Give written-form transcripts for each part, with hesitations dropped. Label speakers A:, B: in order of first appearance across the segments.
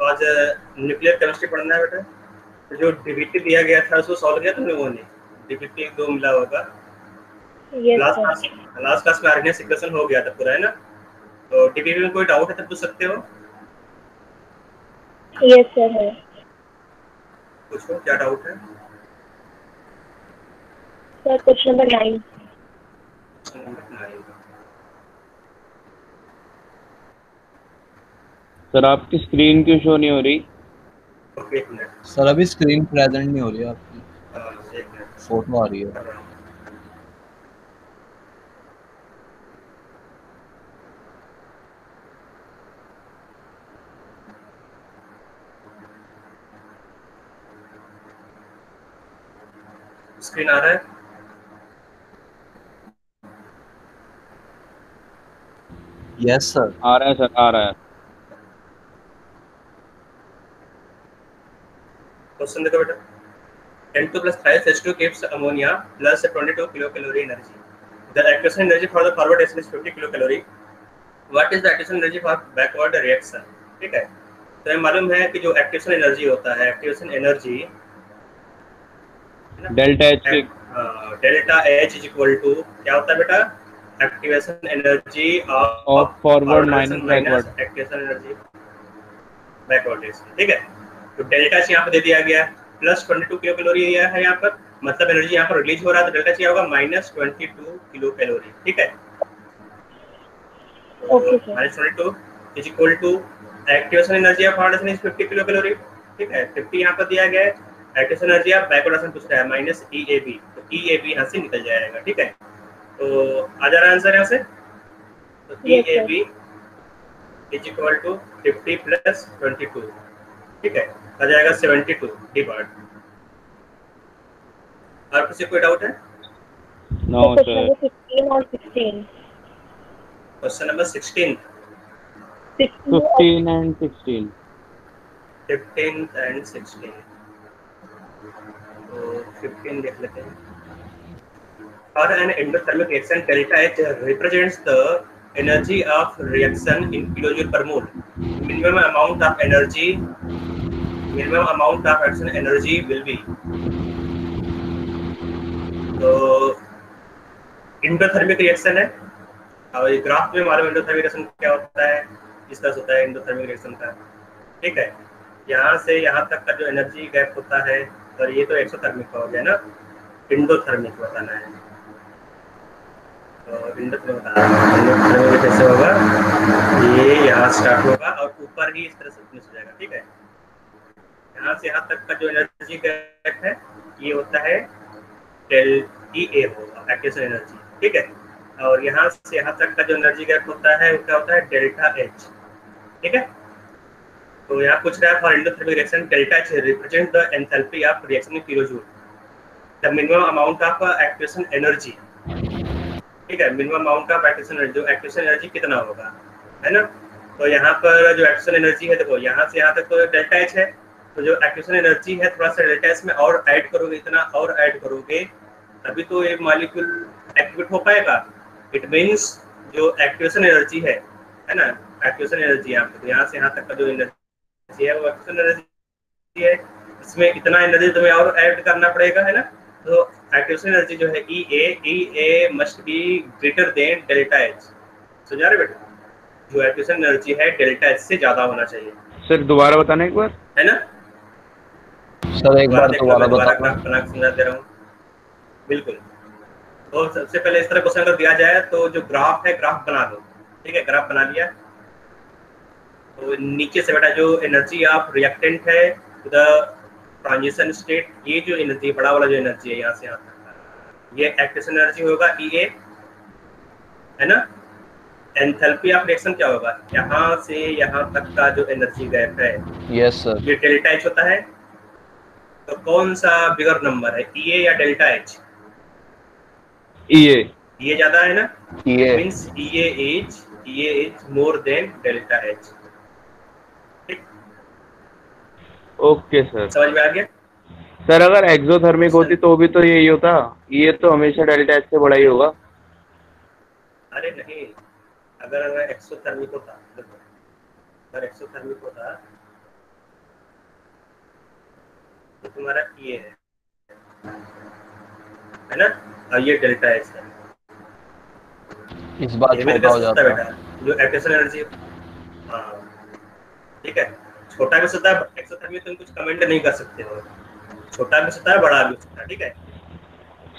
A: तो आज nuclear chemistry पढ़ना है बेटा। तो जो डीबीटी दिया गया था उसको सॉल्व किया तुम लोगों ने? डीबीटी 2 मिला होगा।
B: Yes
A: last
B: sir.
A: क्लास में आरएनएस इक्वेशन हो गया था पूरा, है ना? तो डीबीटी में कोई डाउट है तो पूछ सकते हो।
B: यस सर है।
A: पूछो क्या डाउट है।
B: Sir question number 9।
C: सर आपकी स्क्रीन क्यों शो नहीं हो रही?
A: ओके, एक मिनट।
D: सर अभी स्क्रीन प्रेजेंट नहीं हो रही है आपकी,
A: एक मिनट।
D: फोटो आ रही है।
A: स्क्रीन आ रहा है?
D: Yes sir.
C: आ रहा है सर, आ रहा है।
A: क्वेश्चन देखो बेटा। N2 plus thrice H2 gives ammonia plus 22 kilocalorie energy. The accretion energy for the forward reaction is 50 kilocalorie. What is the accretion energy for backward reaction? ठीक है। तो हमें मालूम है कि जो एक्टिवेशन एनर्जी होता है, एक्टिवेशन एनर्जी
C: डेल्टा एच के
A: delta H is equal to क्या होता है बेटा? Activation energy
C: of forward minus backward.
A: Activation energy backward reaction. ठीक है। तो डेल्टा एच यहाँ पर दे दिया गया प्लस 22 किलो कैलोरी है यहाँ पर, मतलब एनर्जी यहाँ पर रिलीज हो रहा है, तो डेल्टा एच क्या होगा? Minus 22 kilo calorie. ठीक है।
B: Okay sir.
A: Minus 22 is equal to activation energy of forward reaction is 50 kilo calorie. ठीक है, 50 यहाँ पर दिया गया है। एक्टिवेशन एनर्जी ऑफ बैकवर्ड रिएक्शन पूछ रहा है माइनस EAB, तो EAB यहाँ से निकल जाएगा। ठीक है, तो आ जा रहा है आंसर यहाँ से। तो EAB is equal to 50 plus 22। ठीक है, आ जाएगा 72 डिवाइड। और किसी कोई डाउट है?
C: No sir.
B: क्वेश्चन नंबर 15 और 16।
A: Question number 16,
C: 15 and 16।
A: 15 एंड 16। तो 15 देख लेते हैं। For an endothermic reaction, delta H represents the energy of reaction in kilojoule per mole. Minimum amount of action energy will be. तो endothermic reaction है और graph में हमारे एंडोथर्मिक रिएक्शन क्या होता है, इस तरह से होता है एंडोथर्मिक रिएक्शन का। ठीक है, यहाँ से यहाँ तक का जो एनर्जी गैप होता है, और ये तो एक्सोथर्मिक का हो गया ना, एंडोथर्मिक बताना है। तो एंडोथर्मिक कैसे होगा? ये यहाँ स्टार्ट होगा और ऊपर ही इस तरह से फिनिश हो जाएगा। ठीक है, यहाँ से यहाँ तक का जो एनर्जी गैप है ये होता है डेल EA होगा, एक्टिवेशन एनर्जी। ठीक है, और यहाँ से यहाँ तक का जो एनर्जी गैप होता है वो क्या होता है? Delta H। ठीक है, तो यहाँ पूछ रहा है for endothermic reaction delta H represent the enthalpy of reaction in kilojoule, the minimum amount of activation energy. ठीक है, minimum amount of activation energy, जो एक्टिवेशन एनर्जी कितना होगा, है ना? तो यहाँ पर जो एक्टिवेशन एनर्जी है, देखो यहाँ से यहाँ तक तो डेल्टा H है, तो जो एक्टिवेशन एनर्जी है थोड़ा सा डेल्टा H में और ऐड करोगे, इतना और ऐड करोगे तभी तो ये मॉलिक्यूल एक्टिवेट हो पाएगा। इट मींस जो एक्टिवेशन एनर्जी है ना, एक्टिवेशन एनर्जी यहाँ से यहाँ तक का जो एनर्जी है वो एक्टिवेशन एनर्जी है, इसमें इतना एनर्जी तुम्हें और ऐड करना पड़ेगा, है ना? तो एक्टिवेशन एनर्जी जो है EA must be greater than delta H। समझ आ रहे बेटा? जो एक्टिवेशन एनर्जी है डेल्टा H से ज्यादा होना चाहिए।
C: सर दोबारा बताना एक बार,
A: है ना?
D: सर एक बार दोबारा
A: बना समझा दे रहा हूँ। बिल्कुल। तो सबसे पहले इस तरह क्वेश्चन अगर दिया जाए तो जो ग्राफ है, ग्राफ बना लो। ठीक है, ग्राफ बना लिया तो नीचे से बेटा जो एनर्जी ऑफ रिएक्टेंट है द ट्रांजिशन स्टेट, ये जो एनर्जी बड़ा वाला जो एनर्जी है यहाँ से यहाँ तक, ये एक्टिवेशन एनर्जी होगा EA, है ना? एंथैल्पी ऑफ रिएक्शन क्या होगा? यहाँ से यहाँ तक का जो एनर्जी गैप है,
D: यस सर,
A: ये डेल्टा H होता है। तो कौन सा बिगर नंबर है, EA या डेल्टा H? ये ज्यादा है ना, means EA is more than delta H। ठीक,
C: ओके सर।
A: समझ में आ गया?
C: सर अगर एक्सोथर्मिक होती तो भी तो यही होता, ये तो हमेशा डेल्टा H से बड़ा ही होगा।
A: अरे नहीं, अगर एक्सोथर्मिक होता, देखो अगर एक्सोथर्मिक होता तो तुम्हारा ये है ना, और ये डेल्टा एच है।
D: इस बार
A: ये भी
D: छोटा हो
A: सकता है
D: जाता है।
A: बेटा, जो एक्सटर्नल एनर्जी। हाँ ठीक है, छोटा भी सकता है, एक्सोथर्मी तुम कुछ कमेंट नहीं कर सकते हो, छोटा भी सकता है बड़ा भी सकता है, ठीक है।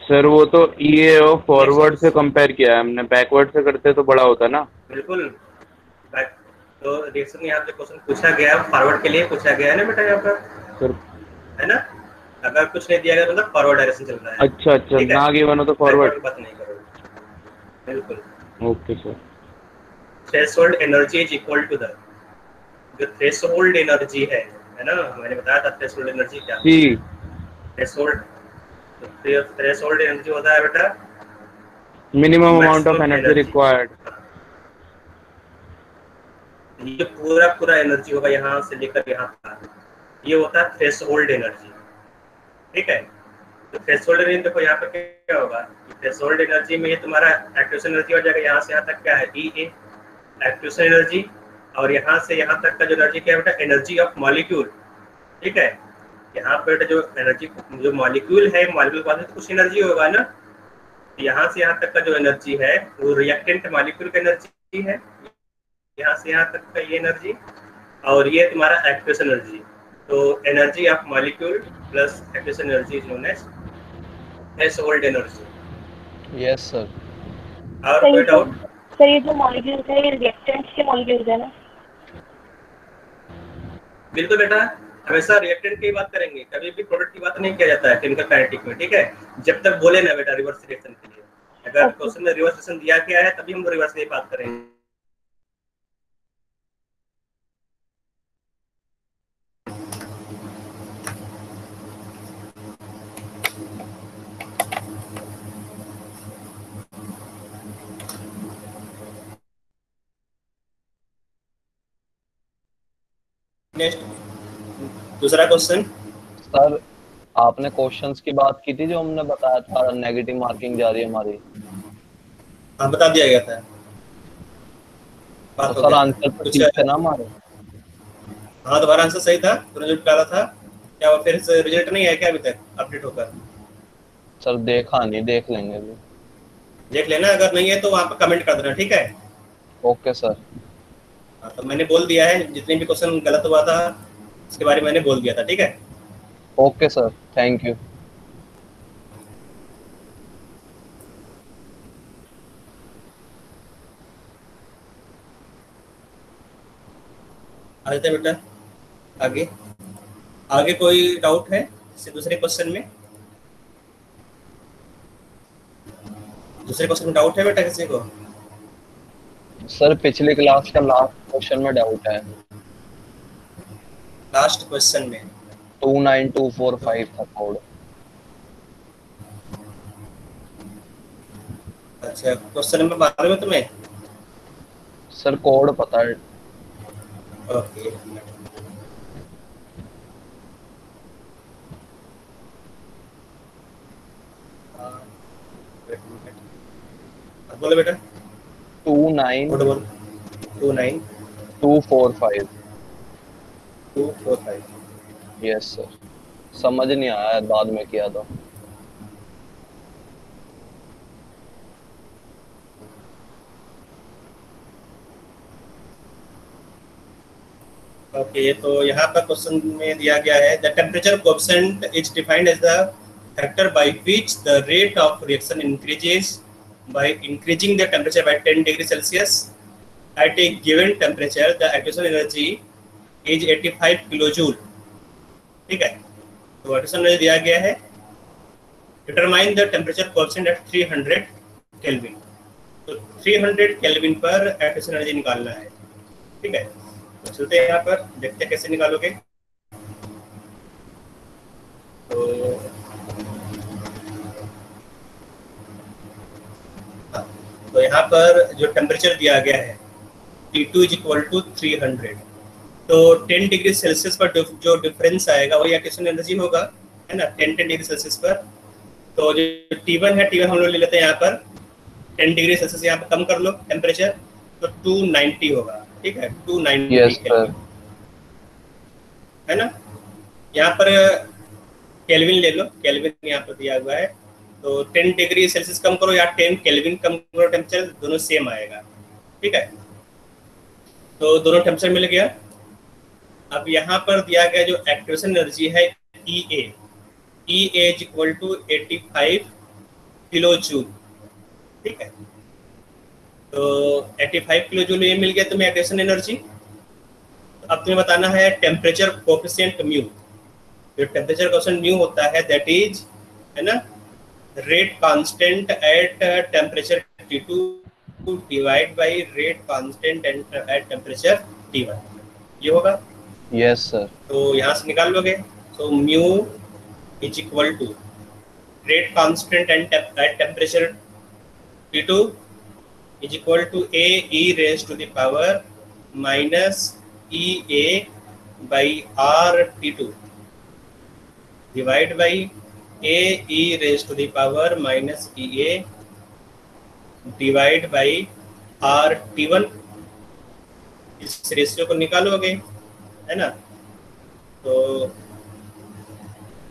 C: सर वो तो ये फॉरवर्ड से
A: नेक्स्ट
C: कंपेयर किया है हमने, बैकवर्ड से करते तो बड़ा होता ना।
A: बिल्कुल बैक, तो रिएक्शन यहाँ पे क्वेश्चन पूछा गया, फॉरवर्ड के लिए पूछा गया है ना बेटा यहाँ पर,
C: सर
A: है ना। अगर कुछ नहीं दिया गया तो मतलब फॉरवर्ड डायरेक्शन चल रहा है,
C: अच्छा अच्छा,
A: ठीक है,
C: ना गिवन हो तो
A: बैकवर्ड
C: फॉरवर्ड।
A: की बात नहीं करो। बिल्कुल।
C: Okay sir.
A: Threshold energy is equal to the, जो थ्रेशोल्ड एनर्जी है ना, मैंने बताया था थ्रेशोल्ड एनर्जी क्या
C: सी।
A: होती है। थ्रेशोल्ड, तो थ्रेशोल्ड एनर्जी होता है बेटा
C: minimum amount of
A: maximum
C: energy
A: energy.
C: Required.
A: ये पूरा पूरा एनर्जी होगा यहाँ से लेकर यहाँ तक, ये होता है थ्रेशोल्ड एनर्जी, ठीक है। तो थ्रेशोल्ड एनर्जी देखो यहाँ पर क्या होगा, थ्रेशोल्ड एनर्जी में ये तुम्हारा एक्टिवेशन एनर्जी हो जाएगा, यहाँ से यहाँ तक क्या है ई ए एक्टिवेशन एनर्जी, और यहाँ से यहाँ तक का जो एनर्जी क्या है बेटा, एनर्जी ऑफ मॉलिक्यूल, ठीक है। यहाँ पे बेटा जो एनर्जी, जो मॉलिक्यूल है, मॉलिक्यूल के पास तो कुछ एनर्जी होगा ना, यहाँ से यहाँ तक का जो एनर्जी है वो रिएक्टेंट मॉलिक्यूल का एनर्जी है, यहाँ से यहाँ तक का ये एनर्जी, और ये तुम्हारा एक्टिवेशन एनर्जी। तो energy of molecule plus activation energy is known as threshold energy.
D: Yes sir.
A: और कोई डाउट?
B: सर ये जो मॉलिक्यूल्स है ये रिएक्टेंट्स के मॉलिक्यूल्स है ना?
A: बिल्कुल बेटा, हमेशा रिएक्टेंट की बात करेंगे, कभी भी प्रोडक्ट की बात नहीं किया जाता है केमिकल काइनेटिक में, ठीक है। जब तक बोले ना बेटा रिवर्स रिएक्शन के लिए, अगर क्वेश्चन में रिवर्स रिएक्शन दिया गया है तभी हम रिवर्स की बात करेंगे। नेक्स्ट दूसरा क्वेश्चन।
D: सर आपने क्वेश्चंस की बात की थी जो हमने बताया था, नेगेटिव मार्किंग जा रही है हमारी।
A: हाँ बता दिया गया था, बात
D: तो
A: हो
D: सर
A: गया।
D: आंसर तो
A: कुछ
D: ठीक थे ना हमारे?
A: हाँ तुम्हारा आंसर सही था, तो रिजल्ट डाला था क्या, वो फिर से रिजल्ट नहीं आया क्या अभी तक अपडेट होकर?
D: सर देखा नहीं, देख लेंगे अभी।
A: देख लेना, अगर नहीं है तो वहाँ पर कमेंट कर देना, ठीक है।
D: Okay sir.
A: हाँ तो मैंने बोल दिया है, जितने भी क्वेश्चन गलत हुआ था उसके बारे में मैंने बोल दिया था, ठीक है।
D: Okay sir, thank you.
A: आ जाते हैं बेटा आगे। आगे कोई डाउट है इससे दूसरे क्वेश्चन में? दूसरे क्वेश्चन में डाउट है बेटा किसी को?
D: सर पिछली क्लास का लास्ट क्वेश्चन में डाउट है।
A: लास्ट क्वेश्चन में
D: 29245 था कोड।
A: अच्छा, क्वेश्चन नंबर मालूम है तुम्हें?
D: सर कोड पता है।
A: ओके, बोलो बेटा।
D: 29245।
A: 29245।
D: यस सर, समझ नहीं आया, बाद में किया था।
A: ओके, तो यहाँ पर क्वेश्चन में दिया गया है the temperature coefficient is defined as the factor by which the rate of reaction increases by increasing the temperature by 10 degrees Celsius at a given temperature. The additional energy is 85 kilojoule, ठीक है। तो additional energy दिया गया है, determine the temperature coefficient at 300 Kelvin। तो 300 Kelvin पर additional energy निकालना है, ठीक है। तो चलते हैं यहाँ पर, देखते हैं कैसे निकालोगे। तो यहाँ पर जो टेम्परेचर दिया गया है T2 इज इक्वल टू 300, तो 10 डिग्री सेल्सियस पर जो डिफरेंस आएगा वही एक्टिवेशन एनर्जी होगा, है ना, 10 डिग्री सेल्सियस पर। तो जो T1 है, T1 हम लोग ले लेते हैं यहाँ पर 10 डिग्री सेल्सियस, यहाँ पर कम कर लो टेम्परेचर, तो 290 होगा, ठीक है, 290
D: यस सर।
A: है ना। यहाँ पर केल्विन ले लो, केल्विन यहाँ पर दिया हुआ है, तो 10 डिग्री सेल्सियस कम करो या 10 केल्विन कम करो, टेम्परेचर दोनों सेम आएगा, ठीक है। तो दोनों टेम्परेचर मिल गया। अब यहाँ पर दिया गया जो एक्टिवेशन एनर्जी है EA is equal to 85 kilo joule, ठीक है। तो 85 किलो जूल ये मिल गया तुम्हें एक्टिवेशन एनर्जी। अब तुम्हें बताना है टेम्परेचर कोएफिशिएंट म्यू। जो टेम्परेचर कोएफिशिएंट म्यू होता है दैट इज, है ना, rate constant at temperature T2 divide by rate constant at temperature T1, ये होगा।
D: Yes sir.
A: तो यहाँ से निकाल लोगे, तो mu is equal to rate constant at temperature T2 is equal to A e raised to the power minus EA by R T2 divide by A e raised to the power minus EA divide by R T1। इस ratio को निकालोगे, है ना। तो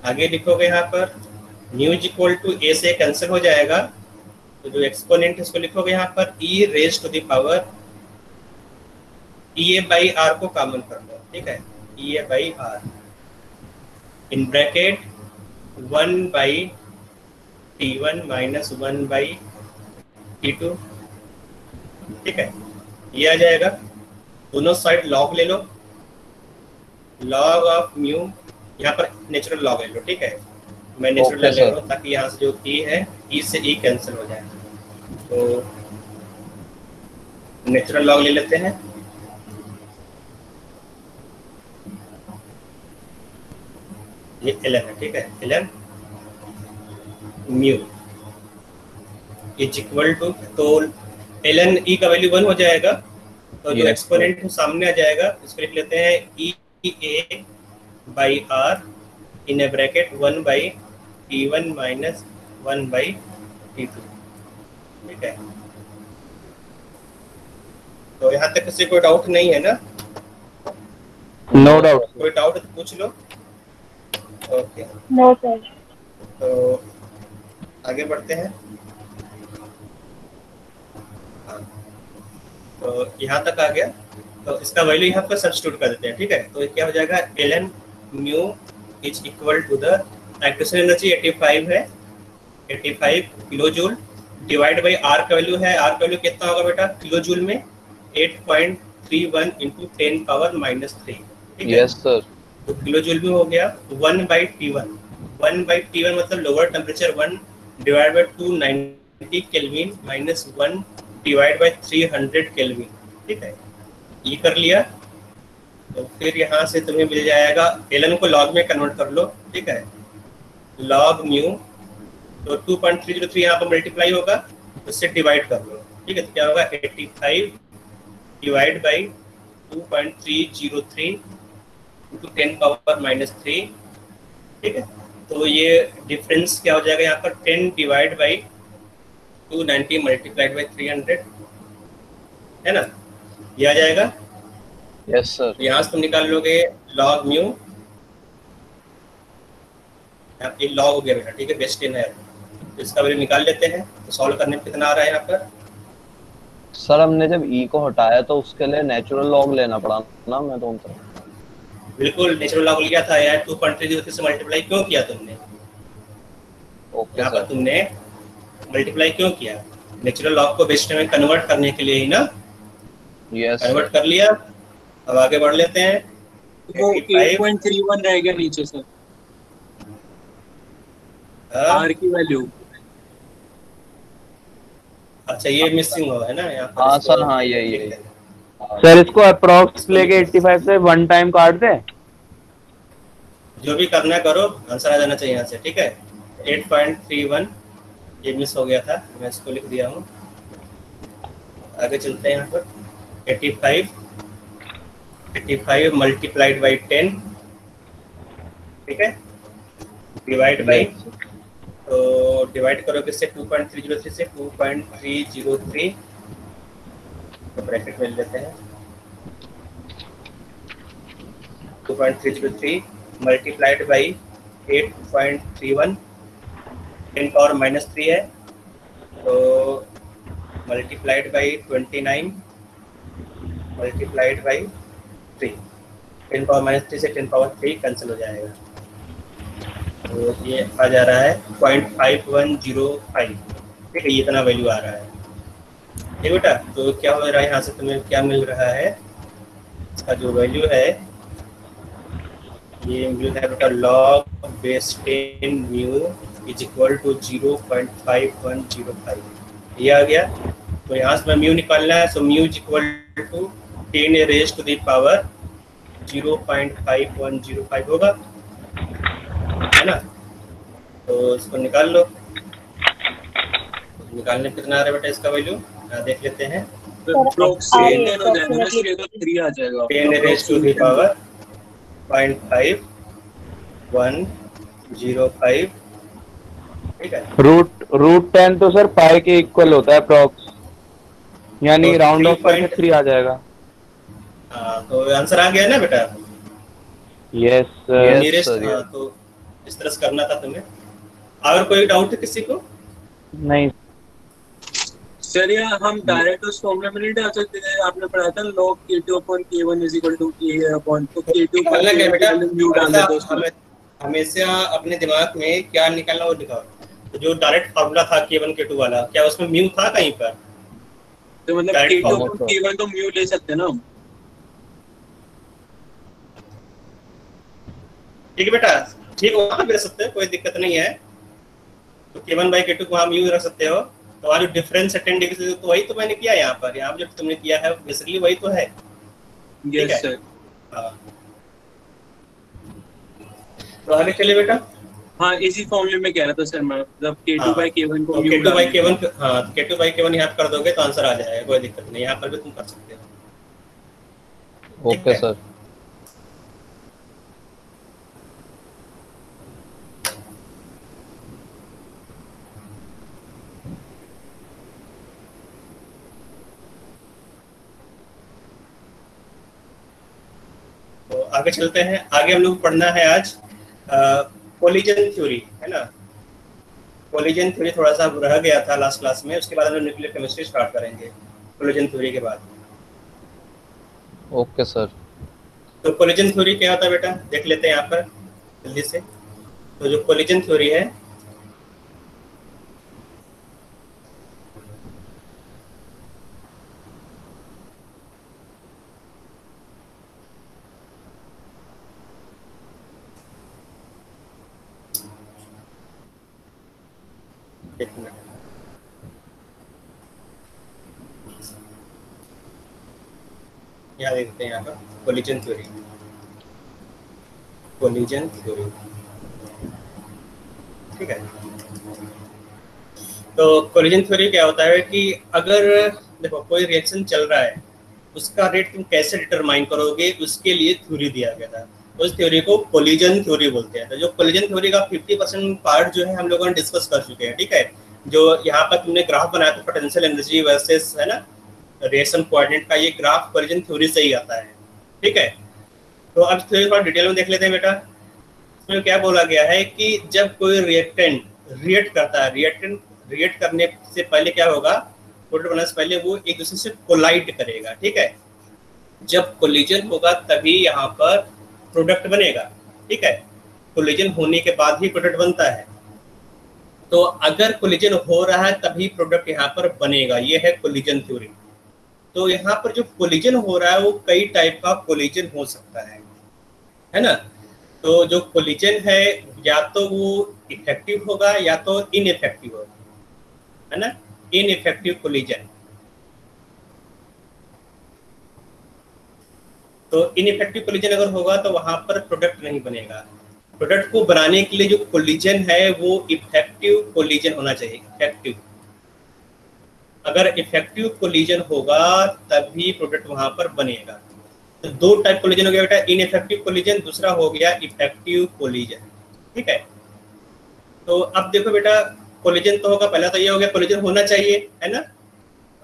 A: आगे लिखोगे यहाँ पर mu is equal to A से कैंसिल हो जाएगा, तो जो एक्सपोनेंट है इसको लिखोगे यहाँ पर E raise to the power EA by R को कॉमन कर लो, ठीक है, EA by R in bracket 1 by T1 minus 1 by T2, ठीक है, ये आ जाएगा। दोनों साइड लॉग ले लो, लॉग ऑफ म्यू, यहाँ पर नेचुरल लॉग ले लो, ठीक है। मैं नेचुरल ले रहा हूँ ताकि यहाँ से जो E है E से E कैंसिल हो जाए, तो नेचुरल लॉग ले लेते हैं। ये ln है, ठीक है, ln mu is equal to, तो ln E का वैल्यू 1 हो जाएगा, तो जो एक्सपोनेंट सामने आ जाएगा इसको लिख लेते हैं EA by R in A bracket 1 by T1 minus 1 by T2, ठीक है। तो यहाँ तक किसी कोई डाउट नहीं है ना?
C: No doubt.
A: कोई डाउट तो पूछ लो। Okay,
B: no sir.
A: तो आगे बढ़ते हैं। तो यहाँ तक आ गया, तो इसका वैल्यू यहाँ पर सब्स्टिट्यूट कर देते हैं, ठीक है। तो क्या हो जाएगा, ln mu is equal to the activation energy 85 है, 85 kilo joule divide by R का वैल्यू है, R का वैल्यू कितना होगा बेटा किलो जूल में, 8.31 इंटू 10 पावर माइनस 3, ठीक है।
D: Yes sir.
A: तो किलो जूल में हो गया 1 बाई T1, 1 बाई T1 मतलब lower temperature 1 divide by 290 kelvin minus 1 divide by 300 kelvin, ठीक है, ये कर लिया। तो फिर यहाँ से तुम्हें मिल जाएगा, ln को लॉग में कन्वर्ट कर लो, ठीक है, लॉग म्यू, तो 2.303 यहाँ पर मल्टीप्लाई होगा, उससे डिवाइड कर लो, ठीक है। तो क्या होगा 85 divide by 2.303 into 10 power minus 3, ठीक है। तो ये डिफरेंस क्या हो जाएगा यहाँ पर 10 डिवाइड बाई 290 मल्टीप्लाइड बाई 300, है ना, ये आ जाएगा।
D: Yes sir.
A: यहाँ से तुम निकाल लोगे लॉग म्यू, ये लॉग हो गया बेटा, ठीक है, बेस 10 है, तो इसका वैल्यू निकाल लेते हैं। तो सॉल्व करने में कितना आ रहा है यहाँ पर?
D: सर हमने जब E को हटाया तो उसके लिए नेचुरल लॉग लेना पड़ा ना, मैं तो
A: बिल्कुल नेचुरल लॉग लिया था यार, 2.303 से मल्टीप्लाई क्यों किया तुमने?
D: ओके
A: यहाँ पर
D: सर।
A: तुमने मल्टीप्लाई क्यों किया? नेचुरल लॉग को बेस 10 में कन्वर्ट करने के लिए ही ना,
D: यस
A: कन्वर्ट कर लिया। अब आगे बढ़ लेते हैं।
E: वो 8.31 रह गया नीचे सर, R की वैल्यू।
A: अच्छा, ये मिसिंग हो है ना यहाँ पर?
D: हाँ
A: इसको-
D: सर, हाँ यही है।
C: सर इसको अप्रोक्स लेके 85 से 1 टाइम काट दे।
A: जो भी करना है करो, आंसर आ जाना चाहिए यहाँ से, ठीक है। 8.31 ये मिस हो गया था, मैं इसको लिख दिया हूँ। आगे चलते हैं यहाँ पर 85 मल्टीप्लाइड बाई 10, ठीक है, डिवाइड बाई, तो डिवाइड करो किससे 2.303 से 2.303, तो ब्रैकेट में लेते हैं 2.303 मल्टीप्लाइड बाई 8.31 10⁻³ है, तो मल्टीप्लाइड बाई 29 मल्टीप्लाइड बाई 3, 10⁻³ से 10⁻³ कैंसिल हो जाएगा, तो ये आ जा रहा है 0.5105। ठीक है, ये इतना वैल्यू आ रहा है। ठीक बेटा, तो क्या हो रहा है यहाँ से तुम्हें क्या मिल रहा है, इसका जो वैल्यू है ये मिल है बेटा log base 10 mu is equal to 0.5105, ये आ गया। तो यहाँ से म्यू निकालना है, so mu is equal to 10 raise to the power 0.5105 होगा, है ना। तो इसको निकाल लो, निकालने कितना आ रहा है बेटा इसका वैल्यू, देख लेते हैं। 10 रेज़ टू द पावर 0.5105, ठीक है।
C: रूट 10 तो सर पाई के इक्वल होता है अप्रॉक्स, यानी
A: तो
C: राउंड ऑफ करके 3 आ जाएगा।
A: हाँ, तो आंसर आ गया ना बेटा।
C: यस
A: नियरेस्ट, तो इस तरह से करना था तुम्हें। और कोई डाउट है किसी को?
C: नहीं
E: सर, या हम डायरेक्ट उस फॉर्मूला में नहीं डाल सकते थे, आपने पढ़ा था log K2/K1 = K अपॉन, तो
A: निकालना क्या बेटा,
E: म्यू डाल देते उसमें।
A: हमेशा अपने दिमाग में क्या निकालना वो दिखाओ। तो जो डायरेक्ट फार्मूला था K1 K2 वाला, क्या उसमें म्यू था कहीं पर?
E: तो मतलब K2/K1 तो म्यू ले सकते हैं ना हम।
A: ठीक है बेटा, ठीक, वहाँ भी रख सकते हैं, कोई दिक्कत नहीं है। तो K1/K2 को वहाँ म्यू रख सकते हो। तो वहाँ जो डिफरेंस है 10 डिग्री से, तो वही तो मैंने किया यहाँ पर, यहाँ जो तुमने किया है बेसिकली वही तो है।
E: Yes sir.
A: हाँ, तो आगे चलिए बेटा।
E: हाँ, इसी फॉर्मूले में कह रहा था सर मैं, मतलब K2/K1 को म्यू
A: K2/K1, हाँ K2/K1 यहाँ कर दोगे तो आंसर आ जाएगा, कोई दिक्कत नहीं, यहाँ पर भी तुम कर सकते हो।
D: Okay sir.
A: तो आगे चलते हैं। आगे हम लोग पढ़ना है आज कोलिजन थ्योरी, है ना। कोलिजन थ्योरी थोड़ा सा रह गया था लास्ट क्लास में, उसके बाद हम लोग न्यूक्लियर केमिस्ट्री स्टार्ट करेंगे कोलिजन थ्योरी के बाद।
D: Okay sir.
A: तो कोलिजन थ्योरी क्या होता है बेटा, देख लेते हैं यहाँ पर जल्दी से। तो जो कोलिजन थ्योरी है, एक मिनट, यहाँ देखते हैं यहाँ पर कोलिजन थ्योरी, कोलिजन थ्योरी, ठीक है। तो कोलिजन थ्योरी क्या होता है कि अगर देखो कोई रिएक्शन चल रहा है, उसका रेट तुम कैसे डिटरमाइन करोगे, उसके लिए थ्योरी दिया गया था। उस थ्योरी को कोलिजन थ्योरी बोलते हैं। तो जो कोलिजन थ्योरी का 50% पार्ट जो है हम लोगों ने डिस्कस कर चुके हैं, ठीक है। जो यहाँ पर तुमने ग्राफ बनाया था पोटेंशियल एनर्जी वर्सेस, है ना, रिएक्शन कोऑर्डिनेट का, ये ग्राफ कोलिजन थ्योरी से ही आता है, ठीक है। तो अब थ्योरी थोड़ा डिटेल में देख लेते हैं बेटा। इसमें क्या बोला गया है कि जब कोई रिएक्टेंट रिएक्ट करता है, रिएक्ट करने से पहले क्या होगा, प्रोडक्ट बनने से पहले वो एक दूसरे से कोलाइड करेगा, ठीक है। जब कोलिजन होगा तभी यहाँ पर प्रोडक्ट बनेगा, ठीक है। कोलिजन होने के बाद ही प्रोडक्ट बनता है। तो अगर कोलिजन हो रहा है तभी प्रोडक्ट यहाँ पर बनेगा, ये है कोलिजन थ्योरी। तो यहाँ पर जो कोलिजन हो रहा है वो कई टाइप का कोलिजन हो सकता है ना। तो जो कोलिजन है या तो वो इफेक्टिव होगा या तो इनइफेक्टिव होगा, है ना, इनइफेक्टिव कोलिजन। तो इनइफेक्टिव कोलिजन अगर होगा तो वहां पर प्रोडक्ट नहीं बनेगा। प्रोडक्ट को बनाने के लिए जो कोलिजन है वो इफेक्टिव कोलिजन होना चाहिए, इफेक्टिव। अगर इफेक्टिव कोलिजन होगा तभी प्रोडक्ट वहां पर बनेगा। तो दो टाइप कोलिजन हो गया बेटा, इनइफेक्टिव कोलिजन, दूसरा हो गया इफेक्टिव कोलिजन, ठीक है। तो अब देखो बेटा, कोलिजन तो होगा, पहला तो ये हो गया कोलिजन होना चाहिए, है ना।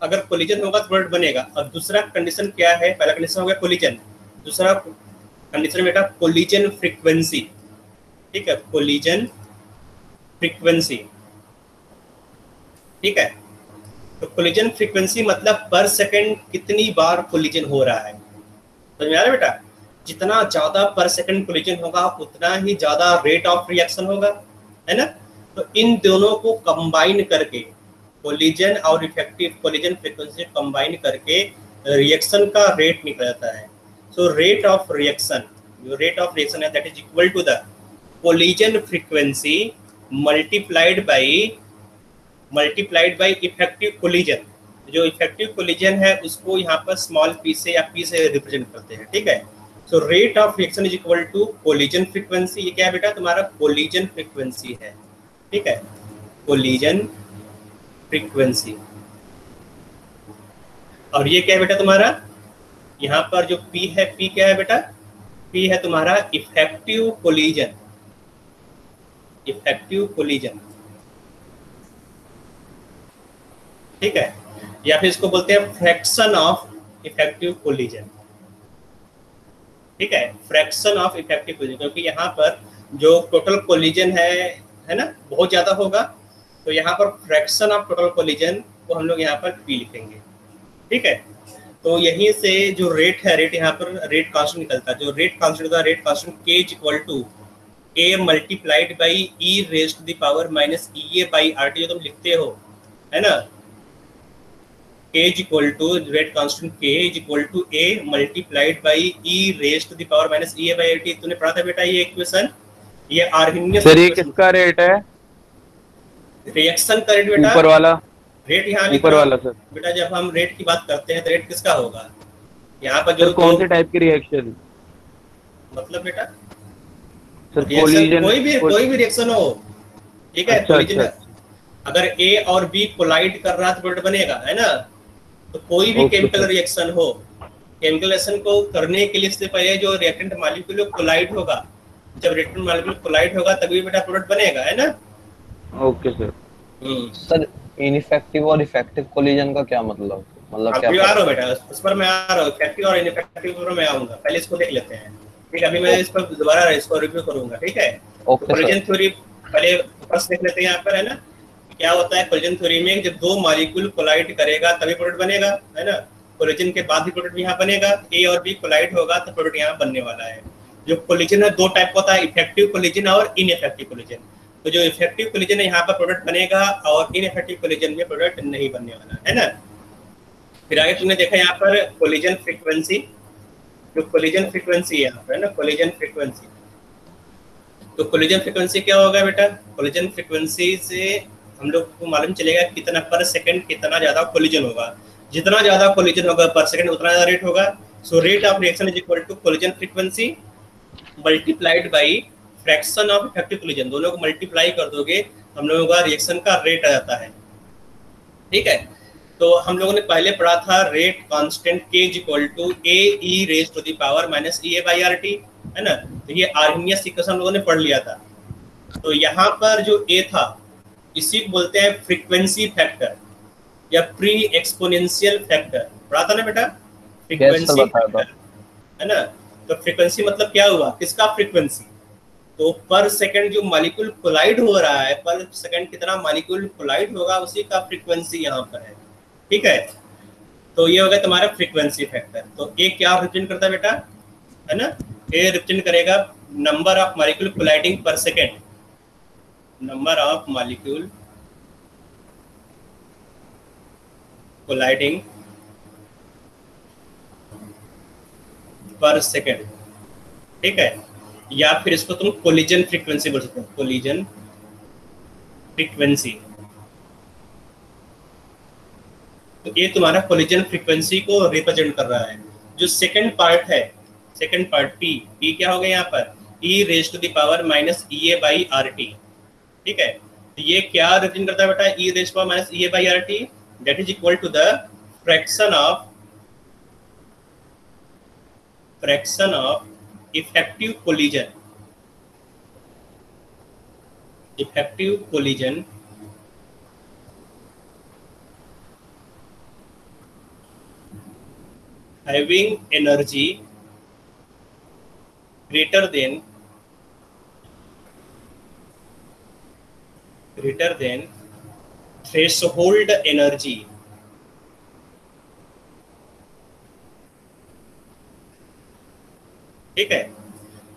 A: अगर कोलिजन होगा तो प्रोडक्ट बनेगा। और दूसरा कंडीशन क्या है, पहला कंडीशन हो गया कोलिजन, दूसरा कंडीशन बेटा कोलिजन फ्रीक्वेंसी, ठीक है, कोलिजन फ्रीक्वेंसी, ठीक है। तो कोलिजन फ्रीक्वेंसी मतलब पर सेकंड कितनी बार कोलिजन हो रहा है, समझ में आ रहा है बेटा? जितना ज्यादा पर सेकंड कोलिजन होगा उतना ही ज्यादा रेट ऑफ रिएक्शन होगा, है ना। तो इन दोनों को कंबाइन करके, कोलिजन और इफेक्टिव कोलिजन फ्रीक्वेंसी कंबाइन करके रिएक्शन का रेट निकल जाता है। सो रेट ऑफ रिएक्शन, जो रेट ऑफ रिएक्शन है that is equal to the collision frequency multiplied by effective collision. जो इफेक्टिव कोलिजन है उसको यहाँ पर स्मॉल पी से या पी से रिप्रेजेंट करते हैं, ठीक है। So rate of reaction is equal to collision frequency. ये क्या है बेटा? तुम्हारा कोलिजन फ्रीक्वेंसी है, ठीक है, कोलिजन फ्रीक्वेंसी। और ये क्या है बेटा तुम्हारा? यहाँ पर जो P है, P क्या है बेटा? P है तुम्हारा इफेक्टिव कोलिजन, इफेक्टिव कोलिजन, ठीक है। या फिर इसको बोलते हैं फ्रैक्शन ऑफ इफेक्टिव कोलिजन, ठीक है, फ्रैक्शन ऑफ इफेक्टिव कोलिजन। क्योंकि यहाँ पर जो टोटल कोलिजन है ना, बहुत ज्यादा होगा, तो यहाँ पर फ्रैक्शन ऑफ टोटल कोलिजन को हम लोग यहाँ पर P लिखेंगे, ठीक है। तो यहीं से जो रेट है, रेट यहाँ पर रेट कांस्टेंट निकलता है। जो रेट कांस्टेंट होगा, rate constant K is equal to A multiplied by E raised to the power minus EA by RT, जो तुम लिखते हो, है ना। K is equal to rate constant K is equal to A multiplied by E raised to the power minus EA by RT। तूने पढ़ा था बेटा ये इक्वेशन, ये आर्हेनियस।
C: सर ये किसका रेट है?
A: रिएक्शन का रेट बेटा,
C: ऊपर वाला
A: रेट यहाँ
C: ऊपर वाला सर।
A: बेटा जब हम रेट की बात करते हैं तो रेट किसका होगा? यहाँ पर जो
C: कौन से टाइप की रिएक्शन?
A: मतलब बेटा
C: सर कोलिजन,
A: कोई भी रिएक्शन हो, ठीक है।
C: अच्छा।
A: अगर A और B कोलाइड कर रहा है तो प्रोडक्ट बनेगा, है ना। तो कोई भी केमिकल रिएक्शन हो, केमिकल रिएक्शन को करने के लिए इससे पहले जो रिएक्टेंट मॉलिक्यूल कोलाइड होगा, जब रिएक्टेंट मॉलिक्यूल कोलाइड होगा तभी बेटा प्रोडक्ट बनेगा, है ना।
C: Okay sir.
D: सर इनइफेक्टिव और इफेक्टिव कोलिजन का क्या मतलब क्या?
A: आ रहा हूं बेटा, उस पर मैं आ रहा हूं, इफेक्टिव और इनइफेक्टिव पर मैं आऊंगा, पहले इसको देख लेते हैं, ठीक है। अभी मैं इस पर दोबारा इसको रिव्यू करूंगा, ठीक है। कोलिजन थ्योरी पहले फर्स्ट देख लेते हैं यहाँ पर, है ना। क्या होता है कोलिजन थ्योरी में? जब दो मॉलिक्यूल कोलाइड करेगा तभी प्रोडक्ट बनेगा, है ना। कोलिजन के बाद ही प्रोडक्ट यहाँ बनेगा, ए और बी कोलाइड होगा तो प्रोडक्ट यहाँ बनने वाला है। जो कोलिजन है दो टाइप का होता है, इफेक्टिव कोलिजन और इनइफेक्टिव कोलिजन। तो जो इफेक्टिव कोलिजन है यहाँ पर प्रोडक्ट बनेगा और इनइफेक्टिव कोलिजन में प्रोडक्ट नहीं बनने वाला, है ना। फिर आगे तुमने देखा यहाँ पर कोलिजन फ्रीक्वेंसी, जो कोलिजन फ्रीक्वेंसी है यहाँ पर, है ना, कोलिजन फ्रीक्वेंसी। तो कोलिजन फ्रीक्वेंसी क्या होगा बेटा? कोलिजन फ्रीक्वेंसी से हम लोग को मालूम चलेगा कितना पर सेकंड कितना ज्यादा कोलिजन होगा। जितना ज्यादा कोलिजन होगा पर सेकंड उतना ज्यादा रेट होगा। So rate of reaction is equal to collision frequency multiplied by fraction of effective collision. दोनों को मल्टीप्लाई कर दोगे हम लोगों का रिएक्शन का रेट आ जाता है, ठीक है। तो हम लोगों ने पहले पढ़ा था rate constant K is equal to A E raised to the power minus EA by RT, है ना। तो ये आर्हेनियस इक्वेशन हम लोगों ने पढ़ लिया था। तो यहाँ पर जो A था इसी को बोलते हैं फ्रीक्वेंसी फैक्टर या प्री एक्सपोनेंशियल फैक्टर। पढ़ा था ना बेटा, फ्रीक्वेंसी फैक्टर, है ना। तो फ्रीक्वेंसी मतलब क्या हुआ? किसका फ्रीक्वेंसी? तो पर सेकंड जो मॉलिक्यूल कोलाइड हो रहा है, पर सेकंड कितना मॉलिक्यूल कोलाइड होगा उसी का फ्रीक्वेंसी यहाँ पर है, ठीक है। तो ये हो गया तुम्हारा फ्रीक्वेंसी फैक्टर। तो ए क्या रिप्रेजेंट करता है बेटा, है ना। ए रिप्रेजेंट करेगा नंबर ऑफ मॉलिक्यूल कोलाइडिंग पर second, number of molecule colliding पर सेकंड, ठीक है। या फिर इसको तुम कोलिजन फ्रीक्वेंसी बोल सकते हो, कोलिजन फ्रीक्वेंसी। तो ये तुम्हारा कोलिजन फ्रीक्वेंसी को रिप्रेजेंट कर रहा है। जो सेकंड पार्ट है, सेकंड पार्ट P क्या हो गया यहाँ पर? E raised to the power minus EA by RT, ठीक है। तो ये क्या रिप्रेजेंट करता है बेटा? E raised to power minus EA by RT, that is equal to the fraction of effective collision having energy greater than greater than threshold energy. ठीक है,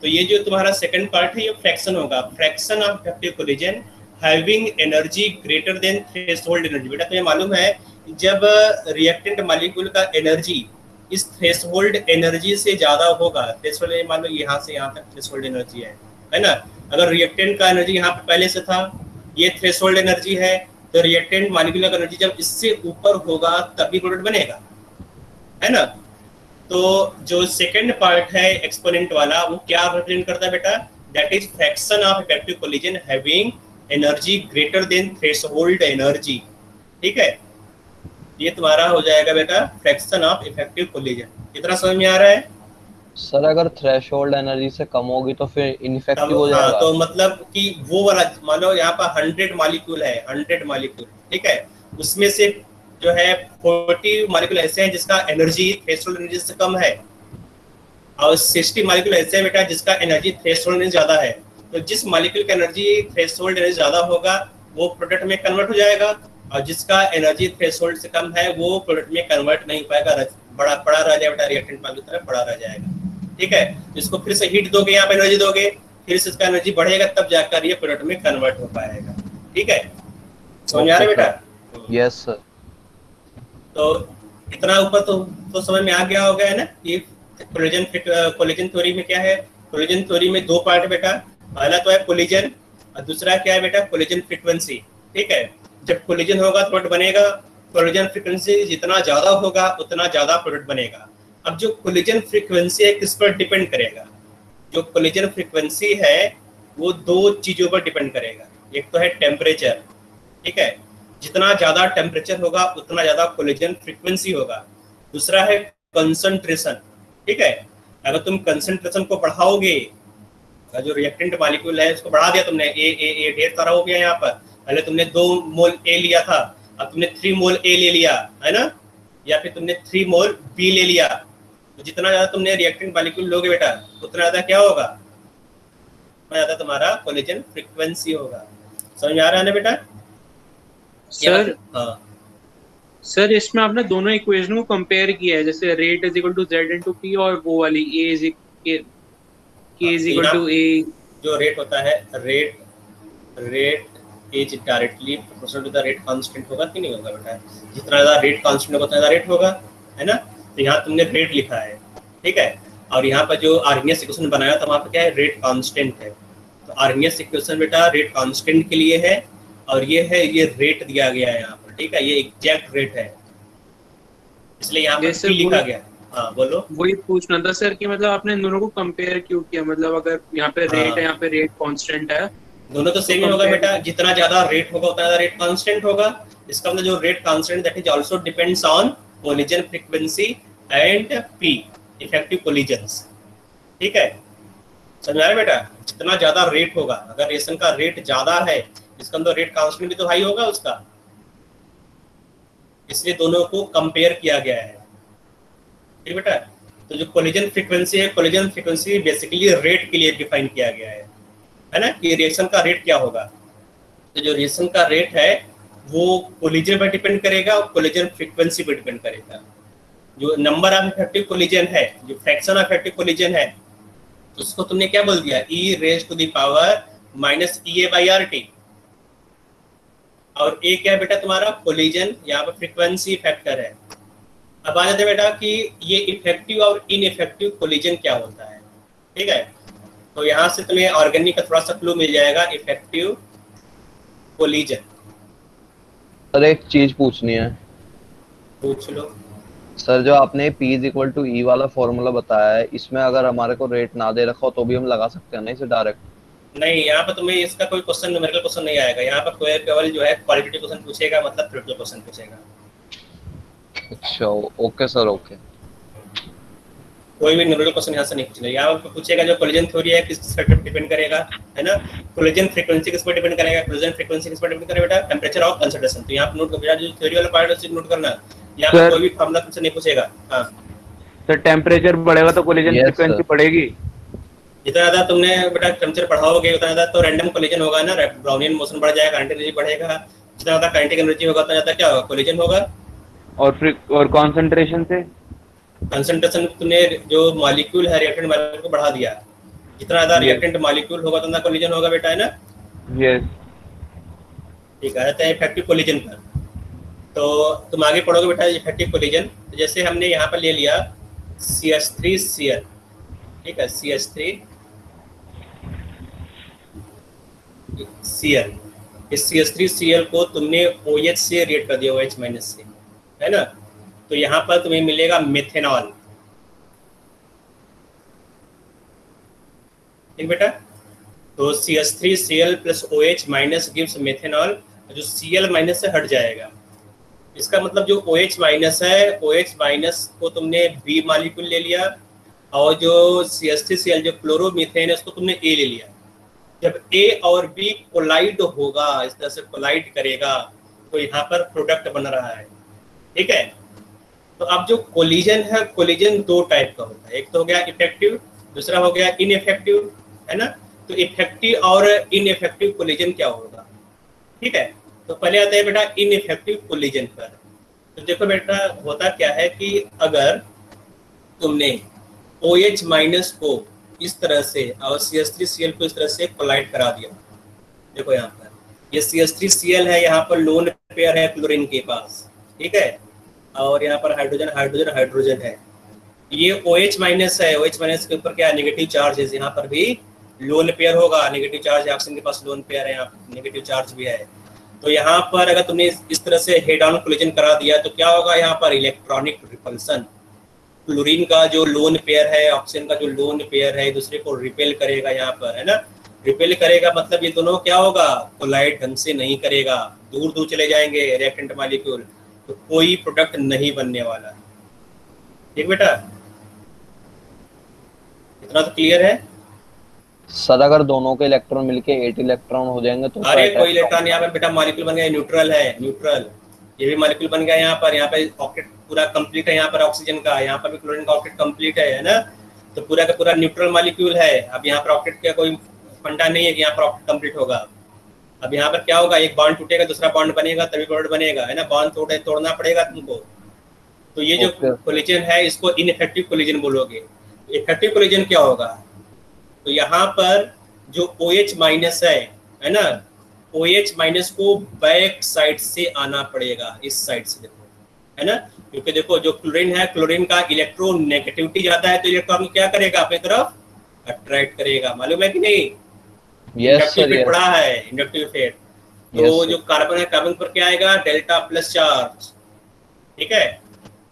A: तो ये जो तुम्हारा सेकंड पार्ट है ये फ्रैक्शन होगा, fraction of effective collision having energy greater than threshold energy. बेटा तुम्हें मालूम है जब रिएक्टेंट मॉलिक्यूल का एनर्जी इस थ्रेशोल्ड एनर्जी से ज्यादा होगा, थ्रेशोल्ड मान लो यहाँ से यहाँ तक थ्रेशोल्ड एनर्जी है ना, अगर रिएक्टेंट का एनर्जी यहाँ पे पहले से था, ये थ्रेशोल्ड एनर्जी है, तो रिएक्टेंट मॉलिक्यूल का एनर्जी जब इससे ऊपर होगा तभी प्रोडक्ट बनेगा, है ना। तो जो सेकंड पार्ट है एक्सपोनेंट वाला वो क्या रिप्रेजेंट करता है बेटा, that is fraction of effective collision having energy greater than threshold energy. ठीक है, ये तुम्हारा हो जाएगा बेटा फ्रैक्शन ऑफ इफेक्टिव कोलिजन। कितना समझ में आ रहा है
D: सर? अगर थ्रेशोल्ड एनर्जी से कम होगी तो फिर इनइफेक्टिव हो जाएगा।
A: तो मतलब कि वो वाला मान लो यहाँ पर 100 मॉलिक्यूल है, 100 मॉलिक्यूल, ठीक है, उसमें से जो है 40 मॉलिक्यूल ऐसे हैं जिसका एनर्जी थ्रेशोल्ड एनर्जी से कम है, और 60 मॉलिक्यूल ऐसे हैं बेटा जिसका एनर्जी थ्रेशोल्ड एनर्जी ज्यादा है। तो जिस मॉलिक्यूल का एनर्जी थ्रेशोल्ड एनर्जी ज्यादा होगा वो प्रोडक्ट में कन्वर्ट हो जाएगा, और जिसका एनर्जी थ्रेशोल्ड से कम है वो प्रोडक्ट में कन्वर्ट नहीं हो पाएगा, बड़ा पड़ा रह जाएगा, रिएक्टेंट मॉलिक्यूल की तरह पड़ा रह जाएगा। ठीक है, इसको फिर से हीट दोगे, यहाँ पे एनर्जी दोगे, फिर से इसका एनर्जी बढ़ेगा, तब जाकर ये प्रोडक्ट में कन्वर्ट हो पाएगा। ठीक है, समझ आ रहा है बेटा?
D: Yes sir.
A: तो इतना ऊपर तो समझ में आ गया होगा है ना कि कोलिजन थ्योरी में क्या है। कोलिजन थ्योरी में दो पार्ट है बेटा, पहला तो है कोलिजन और दूसरा क्या है बेटा, कोलिजन फ्रीक्वेंसी। ठीक है, जब कोलिजन होगा तो प्रोडक्ट बनेगा, कोलिजन फ्रीक्वेंसी जितना ज्यादा होगा उतना ज्यादा प्रोडक्ट बनेगा। अब जो कोलिजन फ्रीक्वेंसी है किस पर डिपेंड करेगा, जो कोलिजन फ्रीक्वेंसी है वो दो चीजों पर डिपेंड करेगा, एक तो है टेम्परेचर, ठीक है, जितना ज्यादा टेम्परेचर होगा उतना ज्यादा कोलिजन फ्रीक्वेंसी होगा। दूसरा है कंसंट्रेशन, ठीक है, अगर तुम कंसंट्रेशन को बढ़ाओगे, जो रिएक्टेंट मॉलिक्यूल है उसको बढ़ा दिया तुमने, ए ढेर सारा हो गया यहाँ पर, पहले तुमने 2 मोल ए लिया था, अब तुमने 3 मोल ए ले लिया है ना, या फिर तुमने 3 मोल बी ले लिया, तो जितना ज्यादा तुमने रिएक्टेंट मॉलिक्यूल लोगे बेटा उतना ज्यादा क्या होगा, उतना ज्यादा तुम्हारा कोलिजन फ्रीक्वेंसी होगा। समझ में आ रहा है ना बेटा?
E: सर
A: हाँ
E: सर, इसमें आपने दोनों इक्वेशन को कंपेयर किया है, जैसे rate is equal to Z into P और वो वाली A is equal to A.
A: जो रेट होता है, rate is directly proportional to the rate constant होगा कि नहीं होगा बेटा, जितना ज्यादा रेट कांस्टेंट होगा उतना ज्यादा रेट होगा, है ना। तो यहाँ तुमने रेट लिखा है, ठीक है, और यहाँ पर जो आर्गेनियस इक्वेशन बनाया था वहाँ पे क्या है, रेट कांस्टेंट है। तो आर्गेनियस इक्वेशन बेटा रेट कांस्टेंट के लिए है, और ये है, ये रेट दिया गया है यहाँ पर, ठीक है, ये एग्जैक्ट रेट है, इसलिए यहाँ पर P लिखा गया। हाँ बोलो।
E: वही पूछना था सर कि मतलब आपने इन दोनों को कंपेयर क्यों किया, मतलब अगर यहाँ पे रेट है, यहाँ पे रेट कांस्टेंट है,
A: दोनों तो सेम ही होगा बेटा, जितना ज्यादा रेट होगा उतना ज्यादा रेट कांस्टेंट होगा। इसका मतलब जो rate constant that is also depends on collision frequency and P, effective collisions. ठीक है, समझ में आया बेटा? जितना ज्यादा रेट होगा, अगर रिएक्शन का रेट ज्यादा है इसका मतलब रेट कांस्टेंट भी तो हाई होगा उसका, इसलिए दोनों को कंपेयर किया गया है। ठीक बेटा, तो जो कोलिजन फ्रीक्वेंसी है, कोलिजन फ्रीक्वेंसी बेसिकली रेट के लिए डिफाइन किया गया है ना, कि रिएक्शन का रेट क्या होगा। तो जो रिएक्शन का रेट है वो कोलिजन पर डिपेंड करेगा और कोलिजन फ्रीक्वेंसी पर डिपेंड करेगा। जो नंबर ऑफ इफेक्टिव कोलिजन है, जो फ्रैक्शन ऑफ इफेक्टिव कोलिजन है, उसको तुमने क्या बोल दिया, e raise to the power minus EA/RT, और ए क्या है बेटा तुम्हारा, कोलिजन, यहाँ पर फ्रीक्वेंसी फैक्टर है। अब आ जाते हैं बेटा कि ये इफेक्टिव और इनइफेक्टिव कोलिजन क्या होता है। ठीक है, तो यहाँ से तुम्हें ऑर्गेनिक का थोड़ा सा क्लू मिल जाएगा, इफेक्टिव कोलिजन।
D: सर एक चीज पूछनी है।
A: पूछ लो
D: सर, जो आपने P is equal to E वाला फॉर्मूला बताया है, इसमें अगर हमारे को रेट ना दे रखा हो तो भी हम लगा सकते हैं ना इसे डायरेक्ट?
A: नहीं, यहाँ पर तुम्हें इसका कोई क्वेश्चन, न्यूमेरिकल क्वेश्चन नहीं आएगा। यहाँ पर कोई केवल जो है क्वालिटेटिव क्वेश्चन पूछेगा, मतलब थ्योरेटिकल क्वेश्चन पूछेगा।
D: अच्छा, ओके सर, ओके।
A: कोई भी न्यूमेरिकल क्वेश्चन यहाँ से नहीं पूछेगा। यहाँ पर पूछेगा जो कोलिजन थ्योरी है किस फैक्टर पर डिपेंड करेगा, है ना, कोलिजन फ्रीक्वेंसी किस पर डिपेंड करेगा, कोलिजन फ्रीक्वेंसी किस पर डिपेंड करेगा बेटा, टेंपरेचर और कंसंट्रेशन। तो यहाँ पर नोट कर, जो थ्योरी वाला पार्ट है उसे नोट करना, यहाँ पर कोई भी फॉर्मूला तुमसे नहीं पूछेगा। हाँ
C: सर, टेम्परेचर बढ़ेगा तो कोलिजन फ्रीक्वेंसी बढ़ेगी?
A: जितना ज्यादा तुमने बेटा टेम्परेचर बढ़ाओगे उतना ज्यादा तो रैंडम कोलिजन होगा ना, ब्राउनियन मोशन बढ़ जाएगा, काइनेटिक एनर्जी बढ़ेगा, जितना ज्यादा काइनेटिक एनर्जी होगा उतना ज्यादा क्या होगा, कोलिजन होगा।
C: और कॉन्सेंट्रेशन से
A: कंसंट्रेशन तुमने जो मॉलिक्यूल है रिएक्टेंट मॉलिक्यूल को बढ़ा दिया, जितना ज्यादा रिएक्टेंट मॉलिक्यूल होगा उतना कोलिजन होगा बेटा, है ना।
C: यस।
A: ठीक है, रहता है इफेक्टिव कोलिजन पर। तो तुम आगे पढ़ोगे बेटा इफेक्टिव कोलिजन। तो जैसे हमने यहाँ पर ले लिया CH3Cl, ठीक है, CH3Cl, इस CH3Cl को तुमने OH से रिएक्ट कर दिया, OH माइनस से, है ना। तो यहाँ पर तुम्हें मिलेगा मेथेनॉल, ठीक बेटा। तो CH3Cl plus OH minus gives methanol, जो Cl माइनस से हट जाएगा। इसका मतलब जो OH माइनस है, OH माइनस को तुमने B मॉलिक्यूल ले लिया, और जो CH3Cl जो क्लोरोमीथेन है उसको तुमने A ले लिया। जब A और B कोलाइड होगा, इस तरह से कोलाइड करेगा, तो यहाँ पर प्रोडक्ट बन रहा है, ठीक है। तो अब जो कोलिजन है, कोलिजन दो टाइप का होता है, एक तो हो गया इफेक्टिव, दूसरा हो गया इनइफेक्टिव, है ना। तो इफेक्टिव और इनइफेक्टिव कोलिजन क्या होगा, ठीक है। तो पहले आता है बेटा इनइफेक्टिव कोलिजन पर। तो देखो बेटा होता क्या है कि अगर तुमने OH माइनस को इस तरह से और CH3Cl को इस तरह से कोलाइड करा दिया, देखो यहाँ पर ये CH3Cl है, यहाँ पर लोन पेयर है क्लोरीन के पास, ठीक है, और यहाँ पर हाइड्रोजन हाइड्रोजन हाइड्रोजन है। ये OH माइनस है, OH माइनस के ऊपर क्या है, नेगेटिव चार्ज है, यहाँ पर भी लोन पेयर होगा, नेगेटिव चार्ज है, ऑक्सीजन के पास लोन पेयर है, यहाँ नेगेटिव चार्ज भी है। तो यहाँ पर अगर तुमने इस तरह से हेड ऑन कोलिजन करा दिया तो क्या होगा, यहाँ पर इलेक्ट्रॉनिक रिपल्सन, क्लोरीन का जो लोन पेयर है, ऑक्सीजन का जो लोन पेयर है, दूसरे को रिपेल करेगा यहाँ पर, है ना। रिपेल करेगा मतलब ये दोनों क्या होगा, कोलाइड ढंग से नहीं करेगा, दूर दूर चले जाएंगे रिएक्टेंट मॉलिक्यूल, तो कोई प्रोडक्ट नहीं बनने वाला, ठीक बेटा। इतना तो क्लियर है
D: सर। अगर दोनों के इलेक्ट्रॉन मिलके 8 इलेक्ट्रॉन हो जाएंगे तो
A: अरे कोई इलेक्ट्रॉन यहाँ पर बेटा मॉलिक्यूल बन गया, न्यूट्रल है, न्यूट्रल, ये भी मॉलिक्यूल बन गया यहाँ पे ऑक्टेट पूरा कंप्लीट है, यहाँ पर ऑक्सीजन का, यहाँ पर भी क्लोरीन का ऑक्टेट कंप्लीट है ना। तो पूरा का पूरा न्यूट्रल मॉलिक्यूल है। अब यहाँ पर ऑक्टेट का कोई फंडा नहीं है कि यहाँ पर ऑक्टेट कंप्लीट होगा। अब यहाँ पर क्या होगा, एक बॉन्ड टूटेगा दूसरा बॉन्ड बनेगा तभी प्रोडक्ट बनेगा, है ना। बॉन्ड तोड़ना पड़ेगा तुमको। तो ये जो कोलिजन है इसको इनइफेक्टिव कोलिजन बोलोगे। इफेक्टिव कोलिजन क्या होगा, तो यहाँ पर जो OH माइनस है ना, OH माइनस को बैक साइड से आना पड़ेगा, इस साइड से देखो, है ना। क्योंकि देखो जो क्लोरीन है, क्लोरीन का इलेक्ट्रॉन नेगेटिविटी जाता है तो इलेक्ट्रॉन क्या करेगा, अपनी तरफ अट्रैक्ट करेगा, मालूम है कि नहीं। इंडक्टिव इफेक्ट पड़ा है, इंडक्टिव इफेक्ट। तो जो कार्बन है, कार्बन पर क्या आएगा, डेल्टा प्लस चार्ज, ठीक है।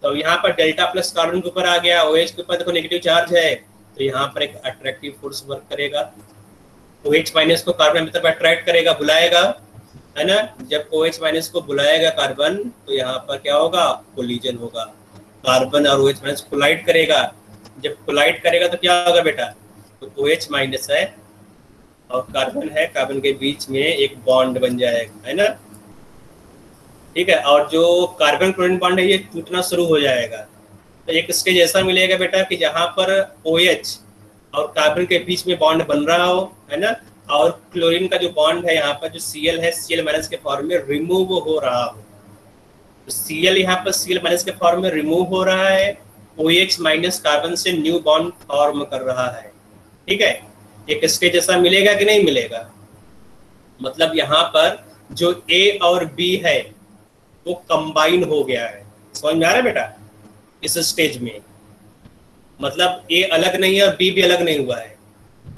A: तो यहाँ पर डेल्टा प्लस कार्बन के ऊपर आ गया, OH के ऊपर देखो नेगेटिव चार्ज है, तो यहाँ पर एक अट्रैक्टिव फोर्स वर्क करेगा, OH माइनस को कार्बन की तरफ अट्रैक्ट करेगा, बुलाएगा, है ना। जब OH माइनस को बुलाएगा कार्बन तो यहाँ पर क्या होगा, कोलिजन होगा, कार्बन और OH माइनस कोलाइड करेगा। जब कोलाइड करेगा तो क्या होगा बेटा, तो OH माइनस है और कार्बन है, कार्बन के बीच में एक बॉन्ड बन जाएगा, है ना, ठीक है। और जो कार्बन क्लोरीन बॉन्ड है ये टूटना शुरू हो जाएगा। तो एक स्टेज ऐसा मिलेगा बेटा कि जहाँ पर OH और कार्बन के बीच में बॉन्ड बन रहा हो, है ना, और क्लोरीन का जो बॉन्ड है यहाँ पर जो Cl है, Cl माइनस के फॉर्म में रिमूव हो रहा हो। तो Cl यहाँ पर Cl माइनस के फॉर्म में रिमूव हो रहा है, OH माइनस कार्बन से न्यू बॉन्ड फॉर्म कर रहा है, ठीक है। एक स्टेज ऐसा मिलेगा कि नहीं मिलेगा, मतलब यहाँ पर जो A और B है वो कंबाइन हो गया है, समझ में आ रहा है बेटा। इस स्टेज में मतलब A अलग नहीं है और B भी अलग नहीं हुआ है,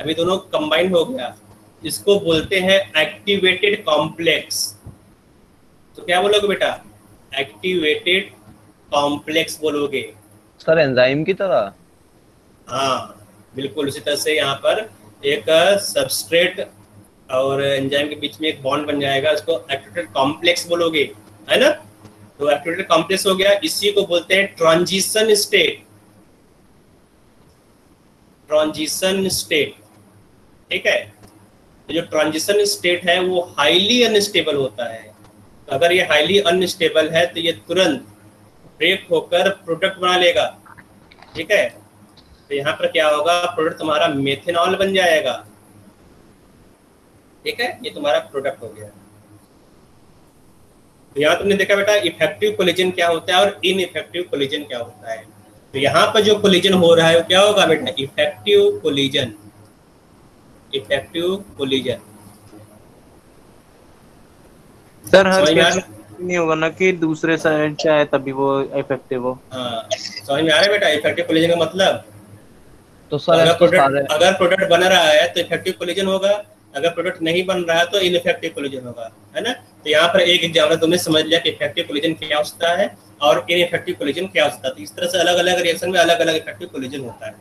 A: अभी दोनों कंबाइन हो गया। इसको बोलते हैं एक्टिवेटेड कॉम्प्लेक्स। तो क्या बोलोगे बेटा, एक्टिवेटेड कॉम्प्लेक्स बोलोगे
D: सर, एंजाइम की तरह।
A: हाँ बिल्कुल उसी तरह से यहाँ पर एक सबस्ट्रेट और एंजाइम के बीच में एक बॉन्ड बन जाएगा, उसको एक्टिवेटेड कॉम्प्लेक्स बोलोगे, है ना। तो एक्टिवेटेड कॉम्प्लेक्स हो गया, इसी को बोलते हैं ट्रांजिशन स्टेट, ट्रांजिशन स्टेट, ठीक है। तो जो ट्रांजिशन स्टेट है वो हाईली अनस्टेबल होता है। तो अगर ये हाईली अनस्टेबल है तो ये तुरंत ब्रेक होकर प्रोडक्ट बना लेगा, ठीक है। तो यहाँ पर क्या होगा, प्रोडक्ट तुम्हारा मेथेनॉल बन जाएगा। ठीक है, ये तुम्हारा प्रोडक्ट हो गया। तो यहाँ तुमने देखा बेटा इफेक्टिव कोलिजन क्या होता है और इनइफेक्टिव कोलिजन क्या होता है। तो यहाँ पर जो कोलिजन हो रहा है वो क्या होगा बेटा, effective collision. Effective collision
F: sir हर
A: समझ में आ
F: केस नहीं होगा ना कि दूसरे साइड से आए तभी वो इफेक्टिव हो।
A: हाँ, समझ में आ रहा है बेटा इफेक्टिव कोलिजन का मतलब।
D: तो सर
A: अगर प्रोडक्ट बन रहा है तो इफेक्टिव कोलिजन होगा, अगर प्रोडक्ट नहीं बन रहा है तो इनइफेक्टिव कोलिजन होगा, है ना। तो यहाँ पर एक एग्जाम्पल तुमने समझ लिया कि इफेक्टिव कोलिजन क्या होता है और इनइफेक्टिव कोलिजन क्या होता है। तो इस तरह से अलग अलग रिएक्शन में अलग अलग इफेक्टिव कोलिजन होता है।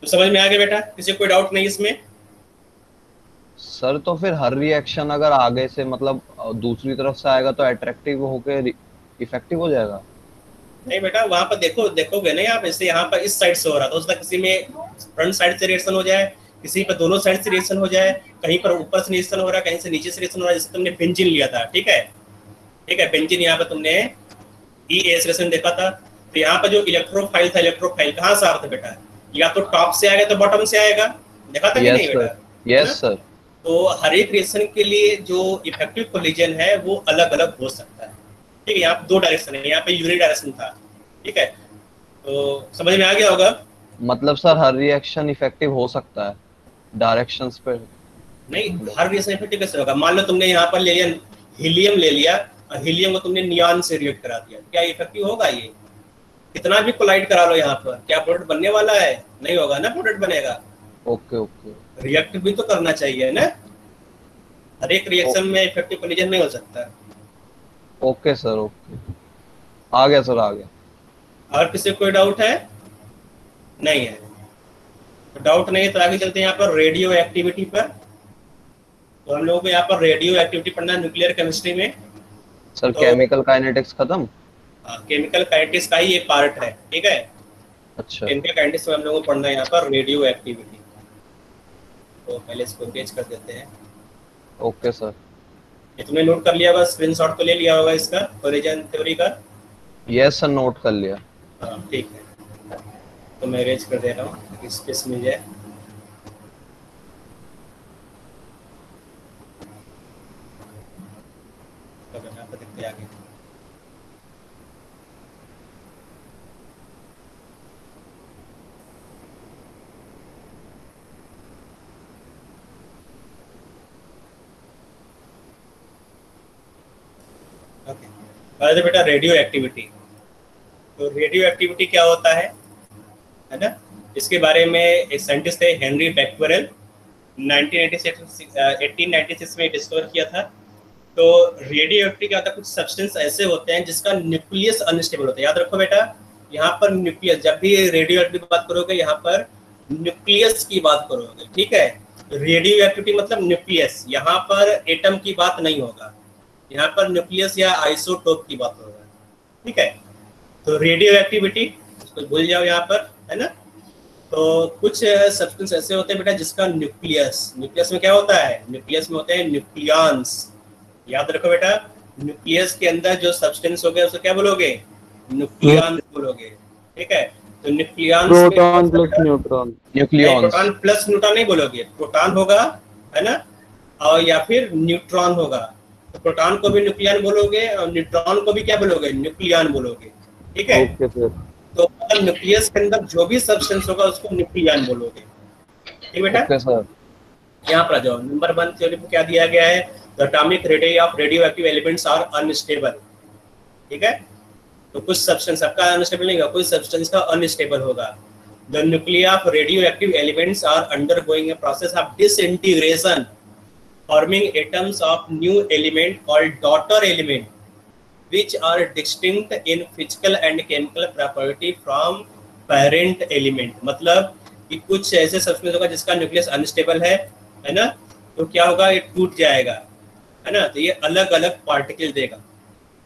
A: तो समझ में आ गया बेटा, किसी कोई डाउट नहीं इसमें?
D: सर तो फिर हर रिएक्शन अगर आगे से मतलब दूसरी तरफ से आएगा तो अट्रैक्टिव होके इफेक्टिव हो जाएगा?
A: नहीं बेटा, वहां पर देखोगे नहीं आप, जैसे यहाँ पर इस साइड से हो रहा था, उसका किसी में फ्रंट साइड से रिएक्शन हो जाए, किसी पर दोनों साइड से रिएक्शन हो जाए, कहीं पर ऊपर से रिएक्शन हो रहा है, कहीं से नीचे से रिएक्शन हो रहा है। जैसे तुमने बेंजीन लिया था, ठीक है, बेंजीन यहाँ पर तुमने EAS रिएक्शन देखा था। तो यहाँ पर जो इलेक्ट्रोफाइल था, इलेक्ट्रोफाइल कहाँ से आ रहा था बेटा, या तो टॉप से आएगा तो बॉटम से आएगा, देखा था कि नहीं बेटा?
D: Yes sir. तो
A: हर एक रिएक्शन के लिए जो इफेक्टिव कोलिजन है वो अलग अलग हो सकता है। ठीक है, यहाँ पे 2 डायरेक्शन है, यहाँ पे यूनिडायरेक्शन था। ठीक है, तो समझ में आ गया होगा।
D: मतलब सर हर रिएक्शन इफेक्टिव हो सकता है डायरेक्शंस पे?
A: नहीं, हर रिएक्शन इफेक्टिव कैसे होगा? मान लो तुमने यहाँ पर ले लिया हीलियम ले लिया और हीलियम को तुमने नियॉन से रिएक्ट करा दिया, क्या इफेक्टिव होगा? ये कितना भी कोलाइड करा लो यहाँ पर, क्या प्रोडक्ट बनने वाला है? नहीं होगा ना, प्रोडक्ट बनेगा।
D: ओके ओके,
A: रिएक्ट भी तो करना चाहिए ना, हर एक रिएक्शन में इफेक्टिव कोलिजन नहीं हो सकता।
D: ओके सर, ओके, आ गया सर, आ गया।
A: और किसी कोई डाउट है? नहीं है, तो डाउट नहीं है तो आगे चलते हैं यहाँ पर रेडियो एक्टिविटी पर। तो हम लोगों को यहाँ पर रेडियो एक्टिविटी पढ़ना है न्यूक्लियर केमिस्ट्री में।
D: सर केमिकल काइनेटिक्स खत्म?
A: केमिकल काइनेटिक्स का ही एक पार्ट है। ठीक है,
D: अच्छा,
A: केमिकल काइनेटिक्स में हम लोगों को पढ़ना है यहाँ पर रेडियो एक्टिविटी। तो पहले इसको पेज कर देते हैं।
D: Okay sir.
A: ये तुमने नोट कर लिया होगा, स्क्रीनशॉट तो ले लिया होगा इसका कोलिजन थ्योरी का?
D: यस सर, नोट कर लिया।
A: हाँ ठीक है, तो मैं अरेंज कर दे रहा हूँ, स्पेस मिल जाए। यहाँ पर देखते आगे। ओके, बेटा रेडियो एक्टिविटी। तो रेडियो एक्टिविटी क्या होता है ना, इसके बारे में एक साइंटिस्ट थे हेनरी बैक्वेरेल, 1896 में डिस्कवर किया था। तो रेडियो एक्टिविटी क्या होता है, कुछ सब्सटेंस ऐसे होते हैं जिसका न्यूक्लियस अनस्टेबल होता है। याद रखो बेटा, यहाँ पर न्यूक्लियस, जब भी रेडियो एक्टिविटी की बात करोगे यहाँ पर न्यूक्लियस की बात करोगे। ठीक है, रेडियो एक्टिविटी मतलब न्यूक्लियस, यहाँ पर एटम की बात नहीं होगा, यहाँ पर न्यूक्लियस या आइसोटोप की बात होगा। ठीक है, तो रेडियो एक्टिविटी इसको भूल जाओ यहाँ पर, है ना। तो कुछ सब्सटेंस ऐसे होते हैं बेटा जिसका न्यूक्लियस में क्या होता है, न्यूक्लियस में होते हैं न्यूक्लियॉन्स। याद रखो बेटा, न्यूक्लियस के अंदर जो सब्सटेंस हो गया उसको क्या बोलोगे, न्यूक्लियॉन्स बोलोगे। ठीक है, तो nucleons
C: proton plus neutron,
A: proton plus neutron नहीं बोलोगे, प्रोटॉन होगा, है ना, और या फिर न्यूट्रॉन होगा। तो प्रोटॉन को भी न्यूक्लियन बोलोगे और न्यूट्रॉन को भी क्या बोलोगे, न्यूक्लियन बोलोगे। ठीक है, तो मतलब न्यूक्लियस के अंदर जो भी सब्सटेंस होगा उसको न्यूक्लियन बोलोगे। ठीक बेटा, यहाँ पर जाओ, नंबर 1 थ्योरी में क्या दिया गया है, the atomic radius of radioactive elements are unstable. ठीक है, तो कुछ सब्सटेंस आपका अनस्टेबल नहीं होगा, कुछ सब्सटेंस का अनस्टेबल होगा। The nuclei of radioactive elements are undergoing a process of disintegration, forming atoms of new element called daughter element, which are distinct in physical and chemical property from parent element। मतलब कि कुछ ऐसे substance होगा जिसका nucleus unstable है ना, तो क्या होगा, ये टूट जाएगा, है ना, तो ये अलग अलग पार्टिकल देगा।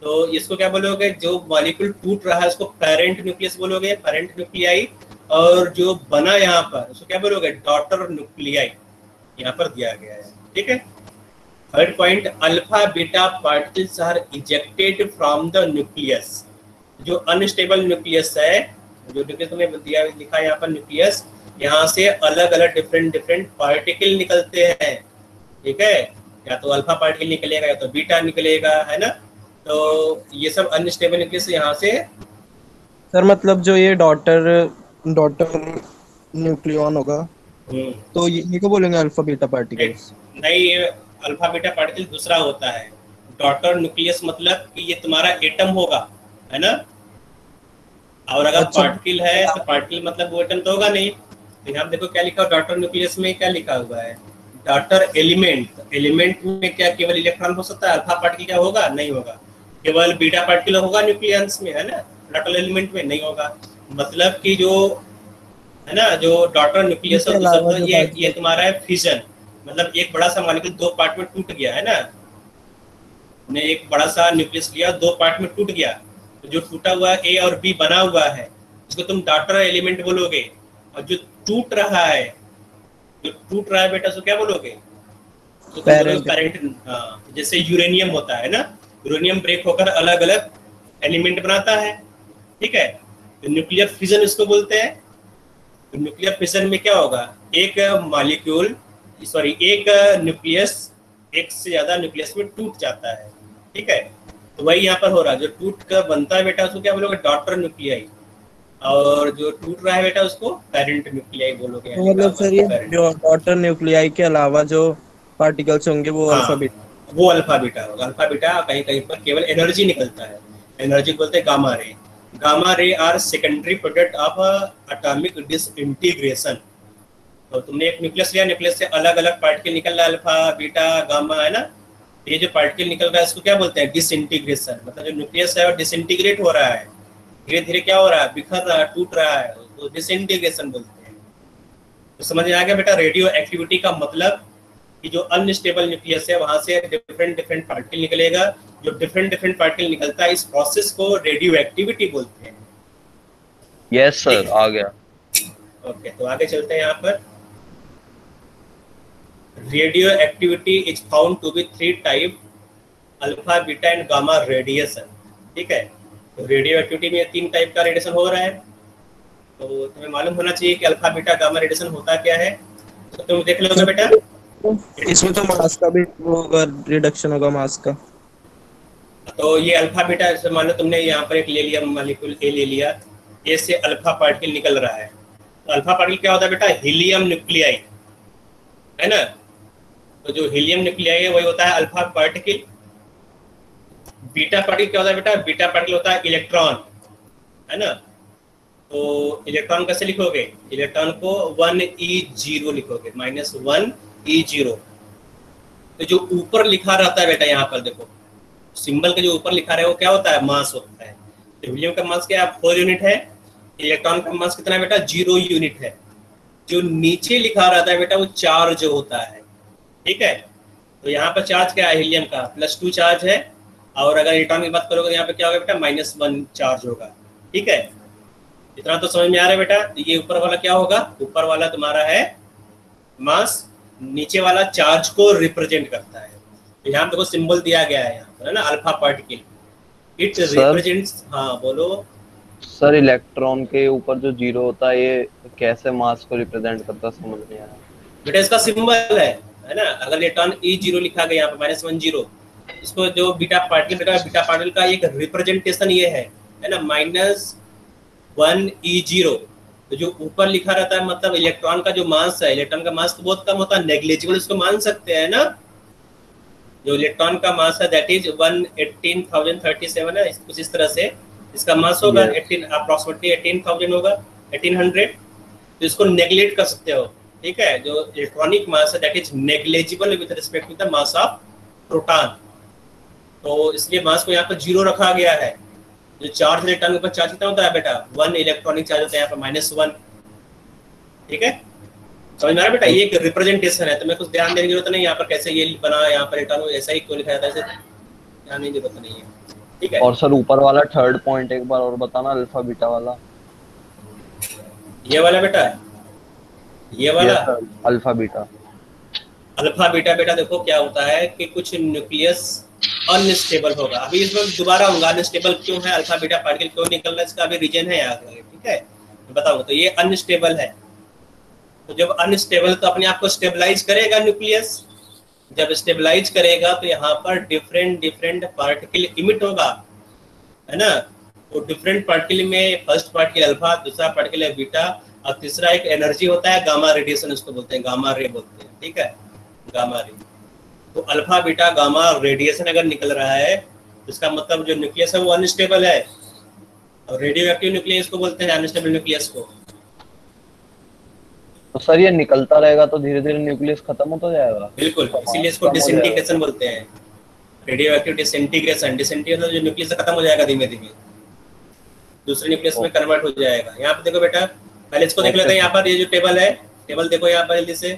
A: तो इसको क्या बोलोगे, जो मॉलिक्यूल टूट रहा है उसको पेरेंट न्यूक्लियस बोलोगे, पेरेंट न्यूक्लियाई, और जो बना यहाँ पर उसको क्या बोलोगे, डॉटर न्यूक्लियाई, यहाँ पर दिया गया है। ठीक है, third point, alpha beta particles are ejected from the nucleus. जो अनस्टेबल न्यूक्लियस है जो न्यूक्लियस तुमने दिया लिखा है यहाँ पर न्यूक्लियस, यहाँ से अलग अलग डिफरेंट पार्टिकल निकलते हैं, ठीक है। या तो अल्फा पार्टिकल निकलेगा या तो बीटा निकलेगा, है ना। तो ये सब अनस्टेबल न्यूक्लियस यहाँ से।
G: सर मतलब जो ये डॉटर न्यूक्लियन होगा तो ये को बोलेंगे अल्फा बीटा पार्टिकल्स?
A: नहीं, ये अल्फा बीटा पार्टिकल दूसरा होता है। डॉटर न्यूक्लियस मतलब कि ये तुम्हारा एटम होगा, है ना। और अगर पार्टिकल है तो पार्टिकल मतलब वो एटम तो होगा नहीं। तो यहाँ देखो क्या लिखा हुआ डॉटर न्यूक्लियस में, क्या लिखा हुआ है, डॉटर एलिमेंट। एलिमेंट में क्या केवल इलेक्ट्रॉन हो सकता है? अल्फा पार्टिकल क्या होगा? नहीं होगा। केवल बीटा पार्टिकल होगा न्यूक्लियस में, है ना। डॉटर एलिमेंट में नहीं होगा। मतलब कि जो है ना, जो डॉटर न्यूक्लियस है ये तुम्हारा है फिजन। मतलब एक बड़ा सा मॉलिक्यूल दो पार्ट में टूट गया, है ना। ने एक बड़ा सा न्यूक्लियस लिया, दो पार्ट में टूट गया, तो जो टूटा हुआ ए और बी बना हुआ है इसको तुम डॉटर एलिमेंट बोलोगे। और जो टूट रहा है बेटा उसको क्या बोलोगे? तो पेरेंट। हाँ, जैसे यूरेनियम होता है ना, यूरेनियम ब्रेक होकर अलग अलग एलिमेंट बनाता है, ठीक है। तो न्यूक्लियर फिजन इसको बोलते हैं। तो न्यूक्लियर फिजन में क्या होगा, एक न्यूक्लियस एक से ज्यादा न्यूक्लियस में टूट जाता है, ठीक है। तो वही यहाँ पर हो रहा है। जो टूट कर बनता है बेटा उसको क्या बोलोगे? Daughter nuclei. और जो टूट रहा है बेटा उसको पेरेंट न्यूक्लियाई बोलोगे।
G: तो मतलब सर ये जो डॉटर न्यूक्लियाई के अलावा जो पार्टिकल्स होंगे वो अल्फा बीटा,
A: वो अल्फा बीटा होगा। अल्फा बीटा कहीं कहीं पर केवल एनर्जी निकलता है, एनर्जी बोलते हैं gamma ray. Gamma ray are secondary product of atomic disintegration. तो तुमने एक न्यूक्लियस लिया, न्यूक्लियस से अलग अलग पार्टिकल निकल रहा है, अल्फा बीटा गामा, है ना। ये जो पार्टिकल निकल रहा है इसको क्या बोलते हैं? डिसइंटीग्रेशन। मतलब जो न्यूक्लियस है वो डिसइंटीग्रेट हो रहा है, धीरे धीरे क्या हो रहा है? बिखर रहा है, टूट रहा है, तो डिसइंटीग्रेशन बोलते हैं। तो समझ में आ गया बेटा रेडियो एक्टिविटी का मतलब? कि जो अनस्टेबल न्यूक्लियस है वहां से डिफरेंट पार्टिकल निकलेगा। जो डिफरेंट पार्टिकल निकलता है इस प्रोसेस को रेडियो एक्टिविटी बोलते हैं।
D: यस सर, आ गया।
A: ओके, तो आगे चलते हैं। यहाँ पर radioactivity is found to be 3 type, alpha beta and gamma radiation, ठीक है। तो रेडियो एक्टिविटी में 3 टाइप का रेडिएशन हो रहा है। तो तुम्हें मालूम होना चाहिए कि अल्फा बीटा गामा रेडिएशन होता क्या है। तो तुम देख लोगे बेटा,
G: इसमें तो मास का भी होगा, रिडक्शन होगा मास का।
A: तो ये अल्फा बीटा, जैसे मान लो तुमने यहाँ पर एक ले लिया मॉलिक्यूल ए ले लिया, ए से अल्फा पार्टिकल निकल रहा है। तो अल्फा पार्टिकल क्या होता है बेटा? हीलियम न्यूक्लियाई, है ना। तो जो हीलियम न्यूक्लियाई है वही होता है अल्फा पार्टिकल। बीटा पार्टिकल क्या होता है बेटा? बीटा पार्टिकल होता है इलेक्ट्रॉन, है ना। तो इलेक्ट्रॉन कैसे लिखोगे? इलेक्ट्रॉन को 1e0 लिखोगे, -1e0। तो जो ऊपर लिखा रहता है बेटा, यहाँ पर देखो सिंबल के जो ऊपर लिखा है वो क्या होता है? मास होता है। तो हीलियम का मास क्या है? 4 यूनिट है। इलेक्ट्रॉन का मास कितना है बेटा? 0 यूनिट है। जो नीचे लिखा रहता है बेटा वो चार्ज होता है, ठीक है। तो यहाँ पर चार्ज क्या है? हीलियम का +2 चार्ज है। और अगर इलेक्ट्रॉन की बात करोगे तो यहाँ पे क्या होगा बेटा? -1 चार्ज होगा, ठीक है। इतना तो समझ में आ रहा है बेटा। ये ऊपर वाला क्या होगा? ऊपर वाला तुम्हारा है मास, नीचे वाला चार्ज को रिप्रेजेंट करता है। तो यहाँ देखो सिंबल दिया गया है यहाँ पर, है ना, अल्फा पार्टिकल। It represents. हाँ बोलो
D: सर। इलेक्ट्रॉन के ऊपर जो 0 होता है ये कैसे मास को रिप्रेजेंट करता है, समझ नहीं आया
A: बेटा। इसका सिंबल है ना। अगर इलेक्ट्रॉन E0 लिखा गया यहाँ पर -10, इसको जो बीटा पार्टिकल का एक रिप्रेजेंटेशन ये है ना, -1e0। तो जो ऊपर लिखा रहता है मतलब इलेक्ट्रॉन का जो मास है, इलेक्ट्रॉन का मास तो बहुत कम होता है, नेग्लिजिबल इसको मान सकते हैं ना। जो इलेक्ट्रॉन का मास है दैट इज 118,037 है, कुछ इस तरह से इसका मास होगा। 18,000 होगा, 1800। तो इसको नेग्लेक्ट कर सकते हो, ठीक है। जो इलेक्ट्रॉनिक मास है that is negligible with respect to the mass of proton. तो इसलिए मास को यहाँ पर 0 रखा गया है। जो चार्ज इलेक्ट्रॉन के ऊपर चार्ज कितना होता है बेटा? 1 इलेक्ट्रॉनिक चार्ज होता है यहाँ पर -1, ठीक है। समझ में आ रहा है बेटा? ये एक रिप्रेजेंटेशन है, तो मैं कुछ ध्यान देने की जरूरत नहीं। यहाँ पर कैसे ये बना, यहाँ पर इलेक्ट्रॉन ऐसा ही क्यों लिखा जाता है, ऐसे ध्यान देने की जरूरत नहीं है, ठीक है।
D: और सर ऊपर वाला 3rd पॉइंट एक बार और बताना, अल्फा बीटा वाला।
A: ये वाला बेटा, ये वाला
D: अल्फा बीटा
A: बेटा देखो क्या होता है कि कुछ न्यूक्लियस अनस्टेबल होगा। अभी इसमें दोबारा होगा अनस्टेबल क्यों है, अल्फा बीटा पार्टिकल क्यों निकल रहा है, इसका अभी रीजन है यहाँ, ठीक है। बताऊँ तो ये अनस्टेबल है। तो जब अनस्टेबल तो अपने आप को स्टेबलाइज करेगा न्यूक्लियस, जब स्टेबलाइज करेगा तो यहाँ पर डिफरेंट पार्टिकल इमिट होगा, है ना। तो डिफरेंट पार्टिकल में फर्स्ट पार्टिकल अल्फा, दूसरा पार्टिकल है बीटा, और तीसरा एक एनर्जी होता है गामा रेडिएशन, उसको बोलते हैं गामा रे बोलते हैं, ठीक है, गामा रे। तो अल्फा बीटा गामा रेडिएशन अगर निकल रहा है तो इसका मतलब जो न्यूक्लियस है वो अनस्टेबल है, और रेडियो एक्टिव न्यूक्लियस को बोलते हैं अनस्टेबल न्यूक्लियस को।
D: तो सर ये निकलता रहेगा तो धीरे धीरे न्यूक्लियस खत्म होता जाएगा।
A: बिल्कुल, इसीलिए इसको डिसइंटीग्रेशन बोलते हैं, रेडियो एक्टिव डिसइंटीग्रेशन। डिसइंटीग्रेशन जो न्यूक्लियस खत्म हो जाएगा धीमे धीमे, दूसरे न्यूक्लियस में कन्वर्ट हो जाएगा। यहाँ पे देखो बेटा, पहले इसको देख लेते हैं। यहाँ पर ये जो टेबल है, टेबल देखो यहाँ पर जल्दी से,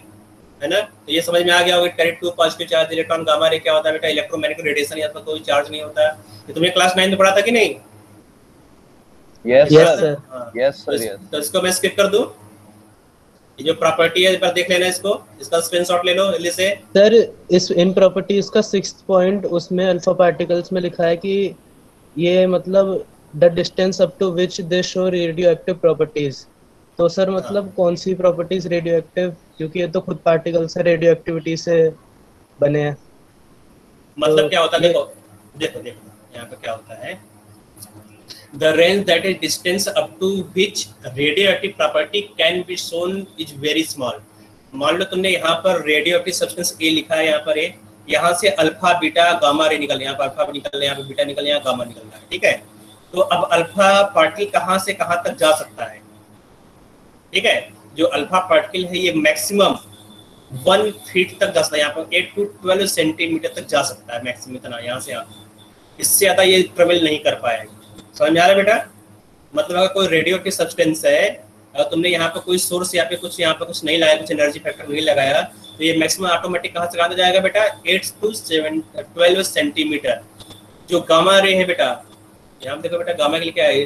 A: है ना। तो ये समझ में आ गया होगा correct to positive charge electron gamma ray क्या होता है बेटा, इलेक्ट्रोमैग्नेटिक रेडिएशन, यहाँ पर कोई चार्ज नहीं होता। ये तुमने क्लास 9 में पढ़ा था कि नहीं?
D: Yes sir, yes sir, yes.
A: तो इसको मैं स्किप कर दूं, ये जो प्रॉपर्टी है पर देख लेना इसको, इसका स्क्रीनशॉट ले लो जल्दी से।
H: सर इस इन प्रॉपर्टीज का 6th पॉइंट उसमें अल्फा पार्टिकल्स में लिखा है कि ये मतलब the distance up to which they show radioactive properties. तो सर मतलब कौन सी प्रॉपर्टीज रेडियो एक्टिव, क्योंकि ये तो खुद पार्टिकल्स है, रेडियो एक्टिविटी से बने हैं।
A: मतलब
H: तो
A: क्या होता है, देखो देखो देखो यहाँ पे क्या होता है, the range that is distance up to which radioactive property can be shown is very small। मान लो तुमने यहाँ पर रेडियोएक्टिव सब्सटेंस ए लिखा है, यहाँ पर ए, यहाँ से अल्फा बीटा गामा रे निकल, यहाँ पर अल्फा निकल रहा है, यहाँ पर बीटा निकल रहा है, यहाँ गामा निकल रहा है, ठीक है। तो अब अल्फा पार्टिकल कहाँ से कहाँ तक जा सकता है, ठीक है। जो अल्फा पार्टिकल है ये मैक्सिमम 1 फीट तक जा सकता है, यहाँ पर 8 to 12 सेंटीमीटर तक जा सकता है मैक्सिमम, इतना यहाँ से यहाँ, इससे ज्यादा ये ट्रेवल नहीं कर पाएगा। समझ में आ रहा है बेटा? मतलब अगर कोई रेडियोएक्टिव सब्सटेंस है, अगर तुमने यहाँ पे कोई सोर्स यहाँ पे कुछ नहीं लगाया, कुछ एनर्जी फैक्टर नहीं लगाया, तो ये मैक्सिमम ऑटोमेटिक कहाँ से कहाँ जाएगा बेटा, 8 to 12 सेंटीमीटर। जो गामा रे है बेटा, यहाँ देखो बेटा, गामा के लिए क्या है,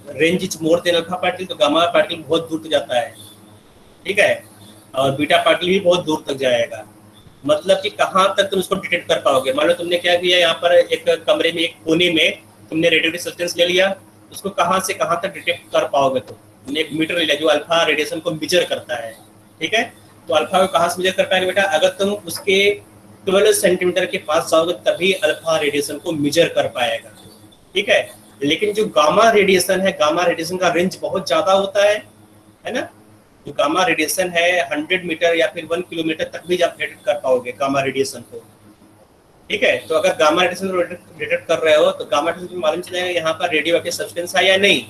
A: range is more than alpha particle, तो गामा पार्टिकल बहुत दूर तक जाता है, ठीक है, और बीटा पार्टिकल भी बहुत दूर तक जाएगा। मतलब कि कहाँ तक तुम इसको डिटेक्ट कर पाओगे। मान लो तुमने क्या किया, यहाँ पर एक कमरे में, एक कोने में तुमने रेडियोएक्टिव सब्सटेंस ले लिया, उसको कहाँ से कहाँ तक डिटेक्ट कर पाओगे। तो तुमने एक मीटर ले लिया जो अल्फा रेडिएशन को मेजर करता है, ठीक है। तो अल्फा को कहाँ से मेजर कर पाएंगे बेटा, अगर तुम उसके 12 सेंटीमीटर के पास जाओगे तभी अल्फा रेडिएशन को मेजर कर पाएगा, ठीक है। लेकिन जो गामा रेडिएशन है, गामा रेडिएशन का रेंज बहुत ज्यादा होता है ना। जो गामा रेडिएशन है 100 मीटर या फिर 1 किलोमीटर तक भी आप डिटेक्ट कर पाओगे गामा रेडिएशन को, ठीक है। तो अगर गामा रेडिएशन डिटेक्ट कर रहे हो तो गामा रेडिएशन मालूम चलेगा यहाँ पर रेडियोएक्टिव सब्सटेंस है या नहीं,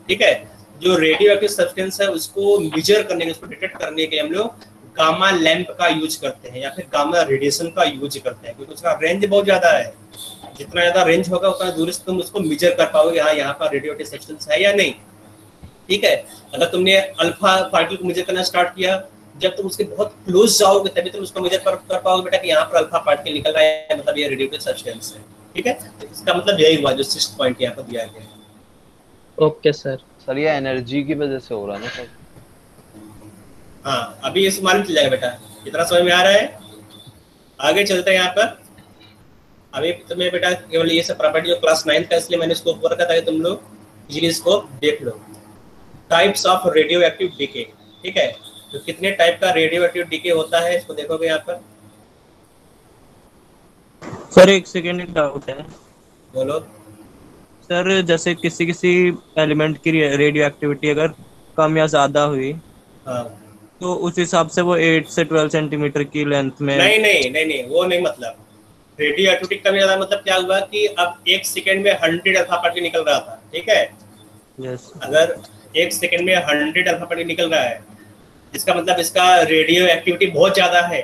A: ठीक है। जो रेडियोएक्टिव सब्सटेंस है उसको मेजर करने के, उसको डिटेक्ट करने के लिए हम लोग गामा लैंप का यूज करते हैं या फिर गामा रेडिएशन का यूज करते हैं, क्योंकि उसका रेंज बहुत ज्यादा है। जितना ज्यादा रेंज होगा उतना दूर से तुम उसको मेजर कर पाओगे, हाँ यहाँ पर रेडियोएक्टिव सब्सटेंस है या नहीं, ठीक है। अगर तुमने अल्फा पार्टिकल को मेजर करना स्टार्ट किया, जब तुम उसके बहुत क्लोज जाओगे तभी तुम उसको मेजर कर पाओगे बेटा कि यहाँ पर अल्फा पार्टिकल निकल रहा है, मतलब ये रेडियोएक्टिव सब्सटेंस है, ठीक है। तो इसका मतलब यही हुआ जो 6th पॉइंट यहाँ पर दिया गया।
H: Okay sir.
D: सर ये एनर्जी की वजह से हो रहा है ना सर?
A: हाँ, अभी इस मालूम चल जाएगा बेटा, इतना समझ में आ रहा है। आगे चलते हैं यहाँ पर। अभी तुम्हें बेटा केवल ये सब प्रॉपर्टी जो क्लास 9 का, इसलिए मैंने इसको ऊपर रखा ताकि तुम लोग इजीली इसको देख लो। Types of radio active decay, ठीक है। तो कितने टाइप का रेडियो एक्टिव डीके होता है इसको देखोगे यहाँ पर।
G: सर एक सेकेंड, एक डाउट है।
A: बोलो
G: सर जैसे किसी एलिमेंट की रेडियो एक्टिविटी अगर कम या ज्यादा हुई,
A: हाँ,
G: तो उस हिसाब से वो 8 से 12 सेंटीमीटर की लेंथ में।
A: नहीं, वो नहीं। मतलब रेडियो एक्टिविटी कम ज्यादा मतलब क्या हुआ कि अब 1 सेकंड में 100 अल्फा पार्टिकल निकल रहा था, ठीक है।
G: यस।
A: अगर 1 सेकंड में 100 अल्फा पार्टिकल निकल रहा है, इसका मतलब इसका रेडियो एक्टिविटी बहुत ज्यादा है।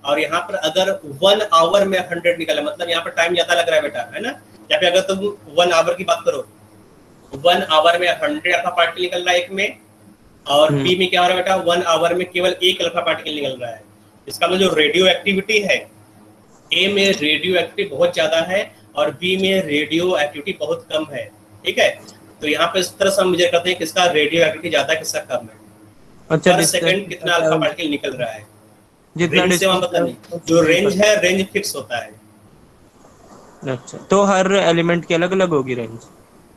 A: और यहाँ पर अगर 1 आवर में 100 निकला, मतलब यहाँ पर टाइम ज्यादा लग रहा है बेटा, है ना। या फिर अगर तुम 1 आवर की बात करो, 1 आवर में 100 अल्फा पार्टिकल निकल रहा है एक में, और बी में क्या हो रहा है बेटा, 1 आवर में केवल 1 अल्फा पार्टिकल निकल रहा है। इसका मतलब जो रेडियो एक्टिविटी है, ए में रेडियो एक्टिविटी बहुत ज्यादा है और बी में रेडियो एक्टिविटी बहुत कम है, ठीक है। तो यहाँ पे इस तरह से हम मेजर करते हैं किसका रेडियो एक्टिविटी ज्यादा है, किसका कम है।
G: अच्छा,
A: हर सेकंड कितना अल्फा पार्टिकल निकल रहा है,
G: जितना
A: रेंज से मतलब नहीं। जो रेंज है, रेंज फिक्स होता है।
G: अच्छा, तो हर एलिमेंट की अलग अलग होगी रेंज।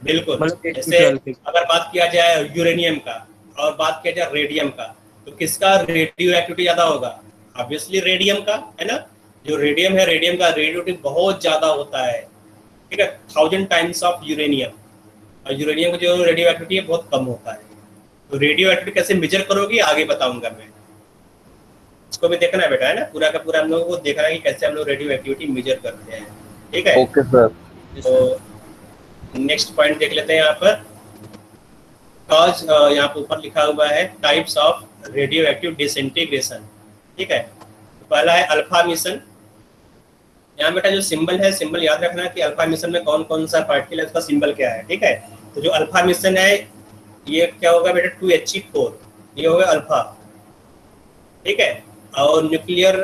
A: बिल्कुल।
G: मतलब
A: जैसे अगर बात किया जाए यूरेनियम का, और बात किया जाए रेडियम का, तो किसका रेडियो एक्टिविटी ज्यादा होगा? ऑब्वियसली रेडियम का, है ना। जो रेडियम है, रेडियम का रेडियो एक्टिविटी बहुत ज्यादा होता है, ठीक है, 1000 टाइम्स ऑफ यूरेनियम। और यूरेनियम का जो रेडियो एक्टिविटी है बहुत कम होता है। तो रेडियो एक्टिविटी कैसे मेजर करोगे आगे बताऊंगा मैं, इसको भी देखना है बेटा, है ना। पूरा का पूरा हम लोगों को देखना है कि कैसे हम लोग रेडियो एक्टिविटी मेजर करते हैं, ठीक है।
D: Okay sir.
A: तो नेक्स्ट पॉइंट देख लेते हैं यहाँ पर। कॉज यहाँ पर ऊपर लिखा हुआ है types of radio active disintegration, ठीक है। तो पहला है अल्फा मिशन। यहाँ बेटा जो सिंबल है, सिंबल याद रखना कि अल्फा मिशन में कौन कौन सा पार्टिकल है, उसका सिंबल क्या है, ठीक है। तो जो अल्फा मिशन है ये क्या होगा बेटा, 2He4, ये होगा अल्फा, ठीक है। और न्यूक्लियर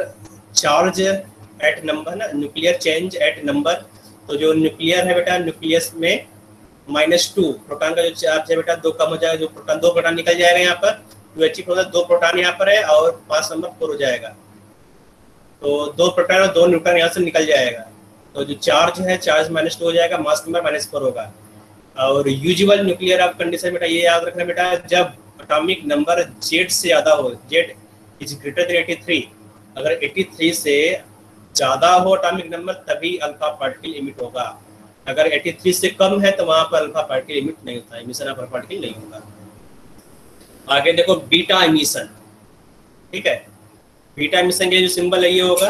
A: चार्ज एट नंबर ना, न्यूक्लियर चेंज एट नंबर, तो जो न्यूक्लियर है बेटा, न्यूक्लियस में -2 प्रोटॉन का जो चार्ज है बेटा 2 कम हो जाएगा, जो प्रोटॉन 2 प्रोटॉन निकल जाएगा यहाँ पर, 2He4 2 प्रोटॉन यहाँ पर है और 5 नंबर 4 हो जाएगा, तो 2 प्रोटॉन और 2 न्यूट्रॉन यहाँ से निकल जाएगा। तो जो चार्ज है, चार्ज -2 हो जाएगा, मास नंबर -4 होगा। और यूजुअल न्यूक्लियर ऑफ कंडीशन बेटा ये याद रखना बेटा, जब एटॉमिक नंबर Z से ज्यादा हो, Z इज ग्रेटर देन 83, अगर 83 से ज्यादा हो एटॉमिक नंबर तभी अल्फा पार्टिकल इमिट होगा। अगर 83 से कम है तो वहां पर अल्फा पार्टिकल इमिट नहीं होता, इमिशन ऑफ अल्फा पार्टिकल नहीं होगा। आगे देखो बीटा इमिशन, ठीक है। बीटा इमिशन के जो सिंबल है ये होगा,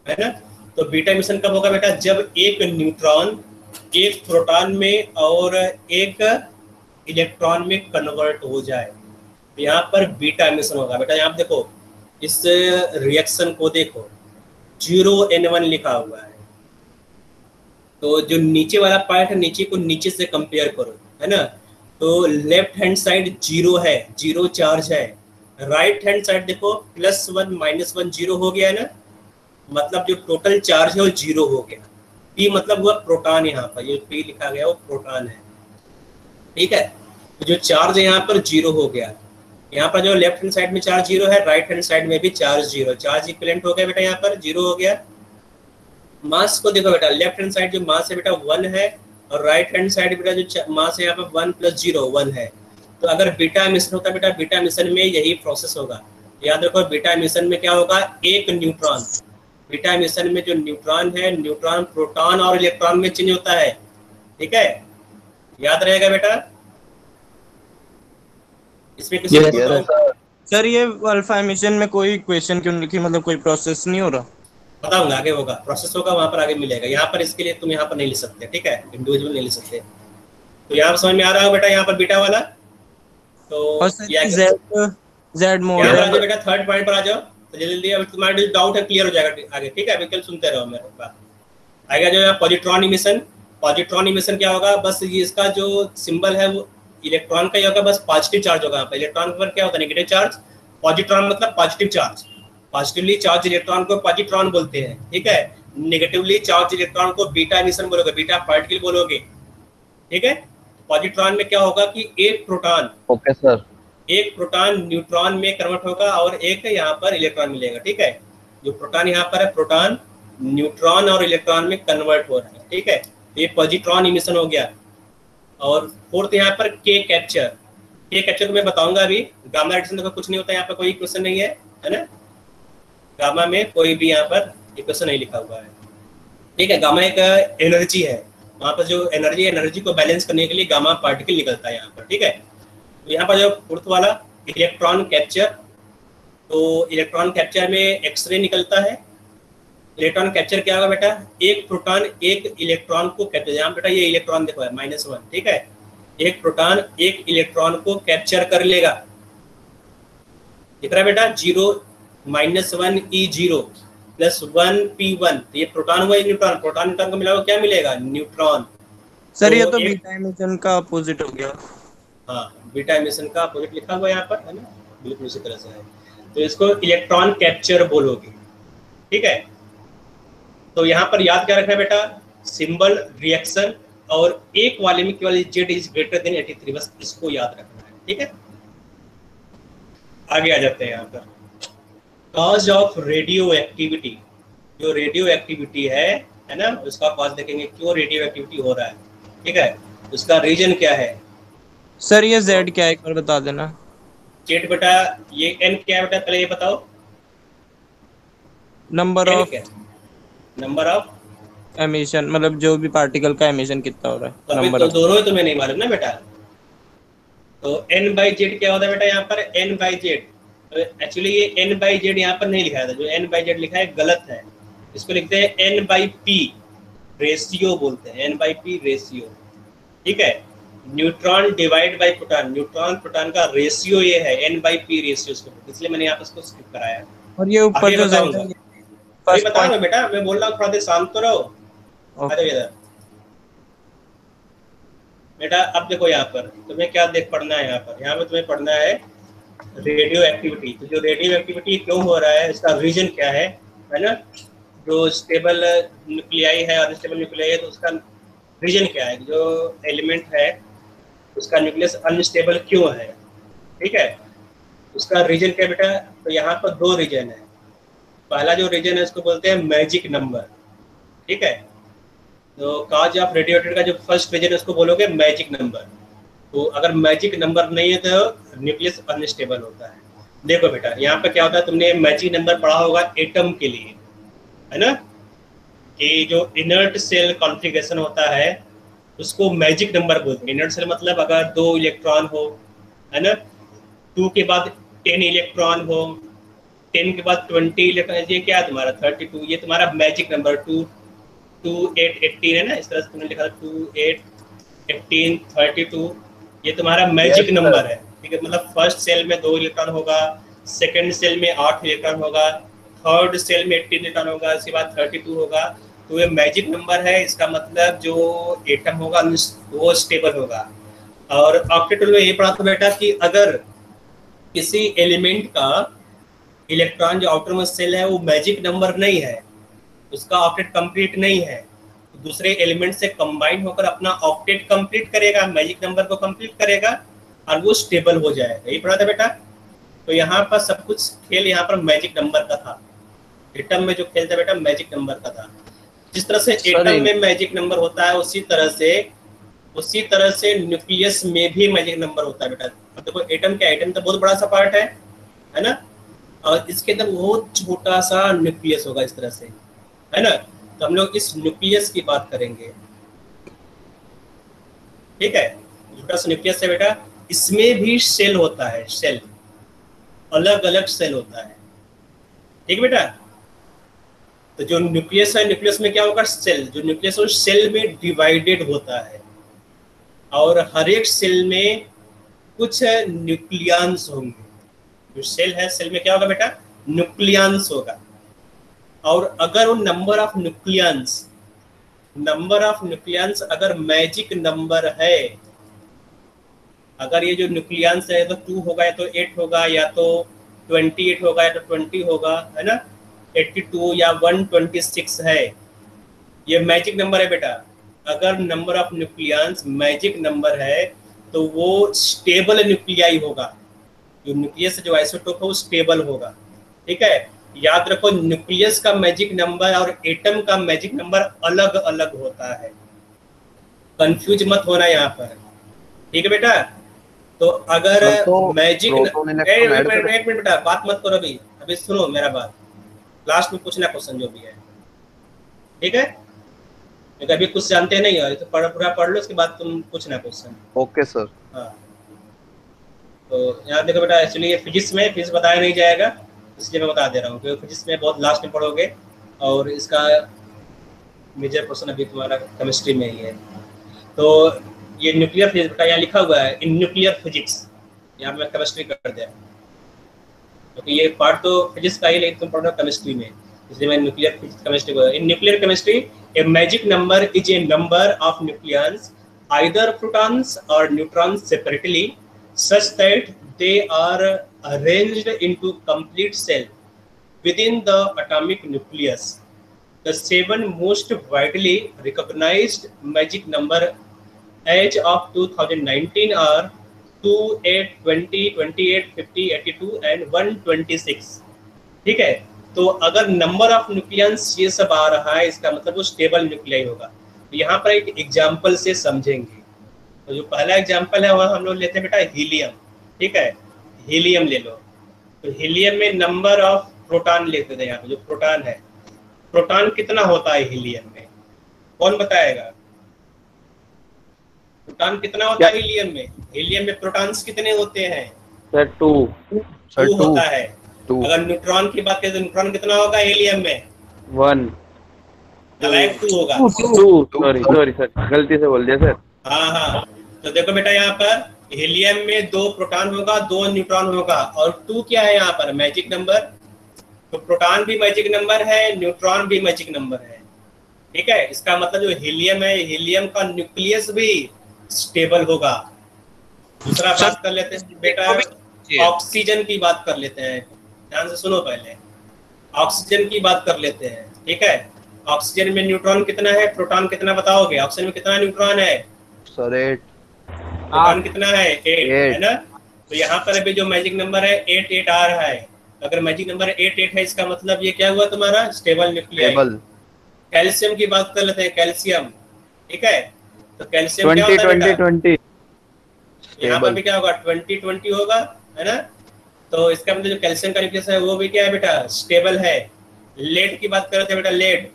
A: है ना। तो बीटा इमिशन कब होगा बेटा, जब एक न्यूट्रॉन एक प्रोटॉन में और एक इलेक्ट्रॉन में कन्वर्ट हो जाए, तो यहाँ पर बीटा इमिशन होगा बेटा। यहाँ देखो इस रिएक्शन को देखो, 0N1 लिखा हुआ है, तो जो नीचे वाला पार्ट है नीचे को नीचे से कंपेयर करो, है ना। तो लेफ्ट हैंड साइड 0 है, 0 चार्ज है। राइट हैंड साइड देखो +1 -1 0 हो गया है ना, मतलब जो टोटल चार्ज है वो 0 हो गया। P मतलब हुआ प्रोटॉन, यहाँ पर ये P लिखा गया वो प्रोटॉन है, ठीक है। तो जो चार्ज है यहाँ पर 0 हो गया। यहाँ पर जो लेफ्ट हैंड साइड में चार्ज 0 है, राइट हैंड साइड में भी चार्ज 0, चार्ज इक्विवेलेंट हो गया बेटा, यहाँ पर 0 हो गया। मास को देखो बेटा, लेफ्ट हैंड साइड जो मास है बेटा 1 है, और राइट हैंड साइड बेटा जो मास है यहाँ पर 1 + 0 1 है। तो अगर बीटा इमिशन होता है बेटा, बीटा इमिशन में यही प्रोसेस होगा। याद रखो बीटा इमिशन में क्या होगा, एक न्यूट्रॉन, बीटा इमिशन में जो न्यूट्रॉन है, न्यूट्रॉन प्रोटॉन और इलेक्ट्रॉन में चेंज होता है, ठीक है, याद रहेगा बेटा। इसमें किसी
G: सर ये अल्फा इमिशन में कोई इक्वेशन क्यों लिखी, मतलब कोई प्रोसेस नहीं हो रहा?
A: बताऊंगा, आगे होगा, प्रोसेस होगा, वहां पर आगे मिलेगा। यहाँ पर इसके लिए तुम यहाँ पर नहीं लिख सकते, ठीक है, इंडिविजुअल नहीं लिख सकते। तो यहाँ पर समझ में आ रहा है बेटा, यहाँ पर बीटा वाला। तो
G: Z मोड
A: है बेटा, थर्ड पॉइंट पर आ जाओ तो जल्दी, अभी तुम्हारा जो डाउट है क्लियर हो जाएगा आगे, ठीक है। अभी कल सुनते रहो मेरे बात। आगे जो है पॉजिट्रॉन इमिशन। पॉजिट्रॉन इमिशन क्या होगा, बस ये इसका जो सिंबल है वो इलेक्ट्रॉन का ही होगा, बस पॉजिटिव चार्ज होगा। इलेक्ट्रॉन पर क्या होता है, नेगेटिव चार्ज। पॉजिट्रॉन मतलब positive charge, positively charge electron को पॉजिट्रॉन बोलते हैं, ठीक है। नेगेटिवली चार्ज इलेक्ट्रॉन को बीटा इमिशन बोलोगे, बीटा पार्टिकल बोलोगे, ठीक है। पॉजिट्रॉन में क्या होगा कि एक प्रोटॉन,
D: ओके सर,
A: एक प्रोटॉन न्यूट्रॉन में कन्वर्ट होगा और एक यहाँ पर इलेक्ट्रॉन मिलेगा, ठीक है। जो प्रोटॉन यहाँ पर है, प्रोटॉन न्यूट्रॉन और इलेक्ट्रॉन में कन्वर्ट हो रहा है, ठीक है। ये पॉजिट्रॉन इमिशन हो गया। और फोर्थ यहाँ पर के कैप्चर। के कैप्चर को मैं बताऊंगा अभी। गामा रेडिएशन का कुछ नहीं होता, यहाँ पर कोई इक्वेशन नहीं है, है ना। गामा में कोई भी यहाँ पर इक्वेशन नहीं लिखा हुआ है, ठीक है। गामा एक एनर्जी है, वहाँ पर जो एनर्जी को बैलेंस करने के लिए गामा पार्टिकल निकलता है यहाँ पर, ठीक है। तो यहाँ पर जो फोर्थ वाला इलेक्ट्रॉन कैप्चर, तो इलेक्ट्रॉन कैप्चर में एक्सरे निकलता है। इलेक्ट्रॉन कैप्चर क्या होगा बेटा, एक प्रोटॉन एक इलेक्ट्रॉन को कैप्चर, यहाँ बेटा ये इलेक्ट्रॉन देखो है -1, ठीक है। एक प्रोटॉन एक इलेक्ट्रॉन को कैप्चर कर लेगा, दिख रहा है बेटा, 0 -1 E0 +1 P1, ये प्रोटॉन हुआ, न्यूट्रॉन, प्रोटॉन न्यूट्रॉन को मिला क्या मिलेगा, न्यूट्रॉन।
G: सर ये तो बीटा इमिशन का अपोजिट हो गया।
A: हाँ, बीटा इमिशन का अपोजिट लिखा हुआ यहाँ पर, है ना, बिल्कुल उसी तरह से है। तो इसको इलेक्ट्रॉन कैप्चर बोलोगे, ठीक है। तो यहाँ पर याद क्या रखना है बेटा, सिंबल, रिएक्शन और एक वाले में केवल Z इज ग्रेटर देन 83, बस इसको याद रखना है, ठीक है। आगे आ जाते हैं यहाँ पर। कॉज ऑफ रेडियो एक्टिविटी, जो रेडियो एक्टिविटी है ना, उसका कॉज देखेंगे, क्यों रेडियो एक्टिविटी हो रहा है, ठीक है। उसका रीजन क्या है।
G: सर ये Z क्या है एक बार बता देना।
A: जेड बेटा ये n क्या है बेटा, पहले ये बताओ।
G: नंबर
A: n
G: ऑफ
A: क्या है? नंबर ऑफ,
G: एमिशन, मतलब जो भी पार्टिकल का एमिशन कितना हो रहा है,
A: तो अभी
G: नंबर
A: तो
G: ऑफ।
A: दोनों ही तुम्हें नहीं मालूम ना बेटा। तो n बाई जेड क्या होता है बेटा यहाँ पर, n बाई जेड। एक्चुअली ये n बाई जेड यहाँ पर नहीं लिखा था, जो n बाई जेड लिखा है गलत है। इसको लिखते हैं n बाई पी रेशियो बोलते हैं, n बाई पी रेशियो। ठीक है, neutron divide by proton, neutron proton का रेशियो ये है n बाई पी रेशियो, इसलिए मैंने यहाँ पर इसको स्किप कराया।
G: और ये ऊपर
A: आगे
G: जो Z
A: बताऊंगा,
G: है
A: अभी
G: फर्स्ट
A: बता रहा
G: पॉइंट।
A: हूँ बेटा, मैं बोल रहा हूँ थोड़ा देर शांत तो रहो। आ जाओ इधर बेटा। अब देखो यहाँ पर तुम्हें क्या देख पढ़ना है, यहाँ पर तुम्हें पढ़ना है रेडियो एक्टिविटी। तो जो रेडियो एक्टिविटी क्यों हो रहा है, इसका रीजन क्या है ना। जो स्टेबल न्यूक्लियाई है और अनस्टेबल न्यूक्लियाई है, तो उसका रीजन क्या है, जो एलिमेंट है उसका न्यूक्लियस अनस्टेबल क्यों है। ठीक है, उसका रीजन क्या बेटा, तो यहाँ पर दो रीजन है। पहला जो रीजन है उसको बोलते हैं मैजिक नंबर। ठीक है, तो काज ऑफ रेडियोएक्टिविटी का जो फर्स्ट रीजन है उसको बोलोगे मैजिक नंबर। तो अगर मैजिक नंबर नहीं है तो न्यूक्लियस अनस्टेबल होता है। देखो बेटा यहाँ पे क्या होता है, तुमने मैजिक नंबर पढ़ा होगा एटम के लिए, है ना, कि जो इनर्ट सेल कॉन्फ़िगरेशन होता है उसको मैजिक नंबर बोलते हैं। इनर्ट सेल मतलब अगर 2 इलेक्ट्रॉन हो, है ना, 2 के बाद 10 इलेक्ट्रॉन हो, 10 के बाद 20 इलेक्ट्रॉन, ये क्या है तुम्हारा 32, ये तुम्हारा मैजिक नंबर 2 2 8 18 है ना, इस तरह से तुमने लिखा 2 8 18 32, ये तुम्हारा मैजिक नंबर है। ठीक है, मतलब फर्स्ट सेल में 2 इलेक्ट्रॉन होगा, सेकंड सेल में 8 इलेक्ट्रॉन होगा, थर्ड सेल में 18 इलेक्ट्रॉन होगा, इसके बाद 32 होगा। तो ये मैजिक नंबर है, इसका मतलब जो एटम होगा वो स्टेबल होगा। और ऑक्टेट में ये पढ़ा था बेटा कि अगर किसी एलिमेंट का इलेक्ट्रॉन जो आउटर मोस्ट सेल है वो मैजिक नंबर नहीं है, उसका ऑक्टेट कंप्लीट नहीं है, तो दूसरे एलिमेंट से कंबाइन होकर अपना ऑक्टेट कंप्लीट करेगा, मैजिक नंबर को कंप्लीट करेगा और वो स्टेबल हो जाएगा। यही पढ़ा था बेटा। तो यहाँ पर सब कुछ खेल यहाँ पर मैजिक नंबर का था। एटम में जो खेल था बेटा मैजिक नंबर का था। जिस तरह से एटम में मैजिक नंबर होता है उसी तरह से न्यूक्लियस में भी मैजिक नंबर होता है बेटा। अब देखो एटम क्या, एटम तो बहुत बड़ा सा पार्ट है ना, और इसके अंदर बहुत छोटा सा न्यूक्लियस होगा इस तरह से, है ना। तो हम लोग इस न्यूक्लियस की बात करेंगे। ठीक है, छोटा सा न्यूक्लियस है बेटा, इसमें भी सेल होता है, सेल अलग अलग सेल होता है। ठीक है बेटा, तो जो न्यूक्लियस है, न्यूक्लियस में क्या होगा, सेल, जो न्यूक्लियस है सेल में डिवाइडेड होता है और हर एक सेल में कुछ न्यूक्लियंस होंगे। जो सेल है, सेल में क्या होगा बेटा, न्यूक्लियंस होगा। और अगर वो नंबर ऑफ न्यूक्लियंस अगर मैजिक नंबर है, अगर ये जो न्यूक्लियंस है तो 2 होगा या तो 8 होगा या तो 28 होगा या तो 20 होगा, है ना, 82 या 126 है, ये मैजिक नंबर है बेटा। अगर number of nucleons magic number है तो वो स्टेबल न्यूक्लियाई होगा। जो न्यूक्लियस जो आइसोटोप है वो स्टेबल होगा। ठीक है, याद रखो न्यूक्लियस का मैजिक नंबर और एटम का मैजिक नंबर अलग अलग होता है, कंफ्यूज मत होना यहाँ पर। ठीक है बेटा, तो अगर मैजिक एक मिनट बेटा, बात मत करो अभी सुनो मेरा बात, लास्ट में पूछना क्वेश्चन जो भी है। ठीक है, अभी कुछ जानते नहीं हो तो पूरा पढ़ लो, उसके बाद तुम पूछना क्वेश्चन।
D: Okay sir.
A: हाँ, तो यहाँ देखो बेटा, एक्चुअली ये फिजिक्स बताया नहीं जाएगा, इसलिए मैं बता दे रहा हूँ, क्योंकि फिजिक्स में बहुत लास्ट में पढ़ोगे और इसका मेजर क्वेश्चन अभी तुम्हारा केमिस्ट्री में ही है। तो ये न्यूक्लियर फिजिक्स बेटा यहाँ लिखा हुआ है, इन न्यूक्लियर फिजिक्स, यहाँ मैं केमिस्ट्री कर दिया क्योंकि ये पार्ट तो फिजिक्स का ही, लेकिन तुम पढ़ रहे हो केमिस्ट्री में, इसलिए मैं न्यूक्लियर फिजिक्स केमिस्ट्री को। In nuclear chemistry a magic number is a number of nucleons either protons और neutrons separately such that they are arranged into complete cell within the atomic nucleus. The 7 most widely recognized magic number as of 2019 are 2, 8, 20, 28, 50, 82 and 126. ठीक है, तो अगर number of nucleons ये सब आ रहा है, इसका मतलब वो स्टेबल न्यूक्लियाई होगा। तो यहाँ पर एक एग्जाम्पल से समझेंगे। तो जो पहला एग्जाम्पल है वह हम लोग लेते हैं बेटा हीलियम, ठीक है, हीलियम ले लो। तो हीलियम में नंबर ऑफ प्रोटॉन लेते थे, यहाँ पे जो प्रोटॉन है, प्रोटॉन कितना होता है हीलियम में, कौन बताएगा? प्रोटॉन कितना होता है हीलियम में? हीलियम में प्रोटॉन्स कितने होते हैं
C: सर 2
A: होता है। अगर न्यूट्रॉन की बात करें तो न्यूट्रॉन कितना होगा हीलियम में?
C: 1
A: नालायक 2 होगा।
C: 2 सॉरी सर, गलती से बोल दिया सर।
A: हाँ, तो देखो बेटा यहाँ पर हीलियम में 2 प्रोटॉन होगा, 2 न्यूट्रॉन होगा, और 2 क्या है यहाँ पर? Magic number. तो प्रोटॉन भी मैजिक नंबर है, न्यूट्रॉन भी मैजिक नंबर है, ठीक है। इसका मतलब जो हीलियम है, हीलियम का न्यूक्लियस भी स्टेबल होगा। दूसरा बात कर लेते हैं बेटा, ऑक्सीजन की बात कर लेते हैं, ध्यान से सुनो पहले, ऑक्सीजन की बात कर लेते हैं, ठीक है। ऑक्सीजन में न्यूट्रॉन कितना है, प्रोटॉन कितना बताओगे? ऑक्सीजन में कितना न्यूट्रॉन है
D: सर? 8।
A: प्रोटॉन कितना है? 8 है ना। तो यहाँ पर अभी जो मैजिक नंबर है 8 आ रहा है। अगर मैजिक नंबर 8 है, इसका मतलब ये क्या हुआ तुम्हारा? Stable nucleus. कैल्शियम की बात कर लेते हैं, कैल्शियम, ठीक है। तो कैल्शियम क्या होता है?
C: 20
A: यहाँ पर भी क्या होगा? 20 होगा, है ना। तो इसका मतलब जो कैल्शियम का न्यूक्लियस है वो भी क्या है बेटा? स्टेबल है। लेड की बात कर रहे थे बेटा, लेड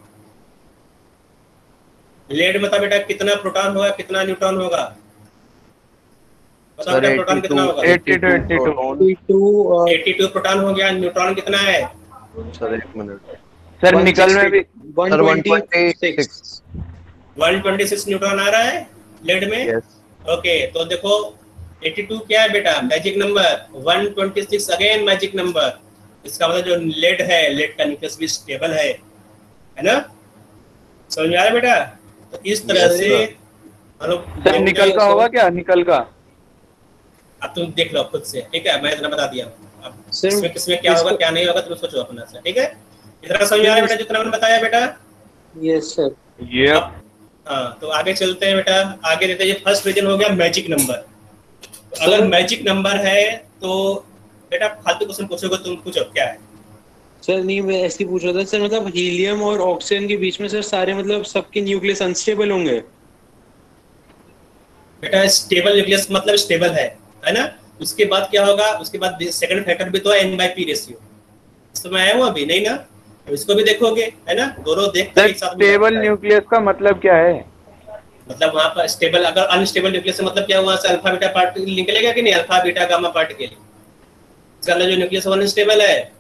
A: मतलब बेटा कितना प्रोटॉन होगा, कितना न्यूट्रॉन होगा? बताओ बेटा, प्रोटॉन कितना होगा? 82 प्रोटॉन हो गया। न्यूट्रॉन कितना है
D: सर? 1 मिनट
C: सर, निकल में भी
A: 126 न्यूट्रॉन आ रहा है लेड में। ओके, तो देखो 82 क्या है बेटा? Magic number. 126 again magic number. इसका मतलब जो लेड है, लेड का न्यूक्लियस भी स्टेबल है ना। समझ में आ रहा है बेटा? तो इस तरह से
C: सर निकल का होगा क्या? निकल का
A: अब तुम देख लो खुद से, ठीक है। मैं इतना बता दिया, अब इसमें किसमें क्या होगा क्या नहीं होगा तुम सोचो अपना से, ठीक है। इतना समझ में आ रहा है बेटा जितना मैंने बताया बेटा?
G: Yes sir.
C: ये
A: हाँ, तो आगे चलते हैं बेटा, आगे देते हैं। ये फर्स्ट रीजन हो गया मैजिक नंबर। तो अगर मैजिक नंबर है तो बेटा फालतू क्वेश्चन पूछोगे तुम, पूछो क्या है?
E: सर नहीं, मैं ऐसे ही पूछ रहा था सर, मतलब हीलियम और ऑक्सीजन के बीच में सर सारे मतलब सबके न्यूक्लियस अनस्टेबल होंगे?
A: बेटा स्टेबल न्यूक्लियस मतलब स्टेबल है ना। उसके बाद क्या होगा? उसके बाद सेकंड फैक्टर भी तो है, n/p रेशियो। इसमें आया हुआ अभी नहीं ना, तो इसको भी देखोगे, है ना। दोनों देख कर एक साथ।
C: स्टेबल न्यूक्लियस का मतलब क्या है?
A: मतलब वहाँ पर स्टेबल, अगर अनस्टेबल न्यूक्लियस से मतलब क्या हुआ? अल्फा बीटा पार्टिकल निकलेगा कि नहीं? Alpha beta gamma particle. इसका जो न्यूक्लियस वो अनस्टेबल है।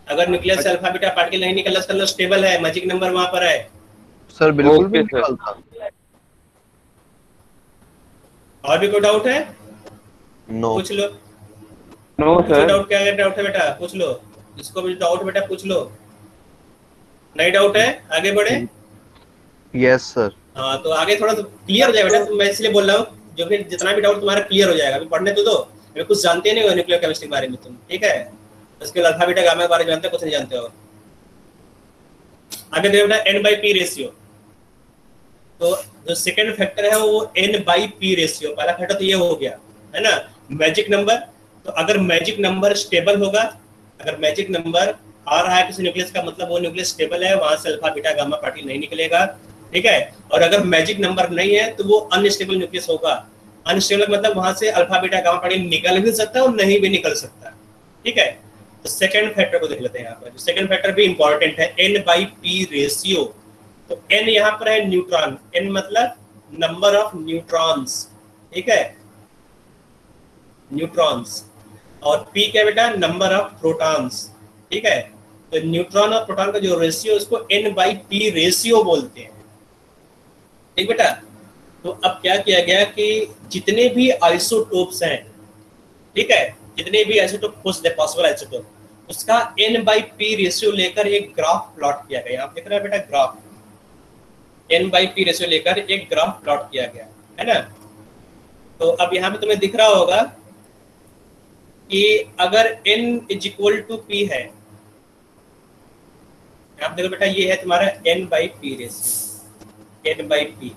A: अगर न्यूक्लियस से अल्फा बीटा पार्टिकल नहीं निकला, इसका स्टेबल है, मैजिक नंबर वहाँ पर है।
D: सर बिल्कुल भी निकलता।
A: और भी कोई डाउट है?
D: नो।
A: पूछ लो।
C: No sir.
A: डाउट क्या है? डाउट है बेटा पूछ लो, जिसको भी डाउट बेटा पूछ लो। नहीं डाउट है? आगे बढ़े।
D: Yes sir.
A: हाँ, तो आगे थोड़ा तो क्लियर हो जाएगा बेटा। तो मैं इसलिए बोल रहा हूँ जो भी जितना भी डाउट तुम्हारा क्लियर हो जाएगा। अभी पढ़ने तो दो, अभी कुछ जानते नहीं हो न्यूक्लियर केमिस्ट्री के बारे में तुम, ठीक है। उसके अल्फा बीटा गामा के बारे में जानते हो, कुछ नहीं जानते हो। आगे देखो बेटा n/p रेशियो। तो जो सेकंड फैक्टर है वो n/p रेशियो। पहला फैक्टर तो ये हो गया, है ना, मैजिक नंबर। तो अगर मैजिक नंबर स्टेबल होगा, अगर मैजिक नंबर आ रहा है किसी न्यूक्लियस का मतलब वो न्यूक्लियस स्टेबल है, वहां से अल्फा बीटा गामा पार्टिकल नहीं निकलेगा, ठीक है। और अगर मैजिक नंबर नहीं है तो वो अनस्टेबल न्यूक्लियस होगा। अनस्टेबल मतलब वहां से अल्फा बीटा गामा पार्टिकल निकल भी सकता है और नहीं भी निकल सकता, ठीक है। तो सेकंड फैक्टर को देख लेते हैं यहाँ पर। सेकंड फैक्टर भी इंपॉर्टेंट है, n/p रेशियो। तो n यहाँ पर है न्यूट्रॉन, n मतलब नंबर ऑफ न्यूट्रॉन्स, ठीक है, न्यूट्रॉन्स। और p क्या बेटा? नंबर ऑफ प्रोटॉन्स, ठीक है। तो न्यूट्रॉन और प्रोटॉन का जो रेशियो उसको n/p रेशियो बोलते हैं, ठीक बेटा। तो अब क्या किया गया कि जितने भी आइसोटोप्स हैं, ठीक है, जितने भी आइसोटोप पॉसिबल आइसोटोप, उसका n/p रेशियो लेकर एक ग्राफ प्लॉट किया गया। आप देख रहे हैं बेटा ग्राफ, n/p रेशियो लेकर एक ग्राफ प्लॉट किया गया, है ना। तो अब यहाँ पे तुम्हें दिख रहा होगा कि अगर n = p है, आप देखो बेटा ये है तुम्हारा n/p रेशियो, n/p,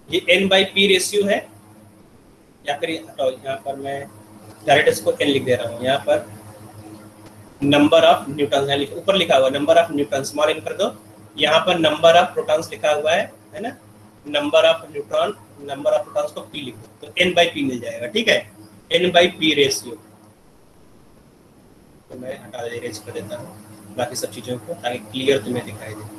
A: ये n/p रेशियो है। या फिर यहाँ पर मैं डायरेक्ट इसको n लिख दे रहा हूँ। यहाँ पर नंबर ऑफ न्यूट्रॉन्स ऊपर लिखा हुआ, number of neutrons small n कर दो। यहाँ पर नंबर ऑफ प्रोटॉन्स लिखा हुआ है ना, number of neutron number of protons को p लिखो तो n/p मिल जाएगा, ठीक है, n/p रेशियो। तो मैं हटा दे इरेज कर देता हूँ बाकी सब चीजों को ताकि क्लियर तुम्हें दिखाई दे।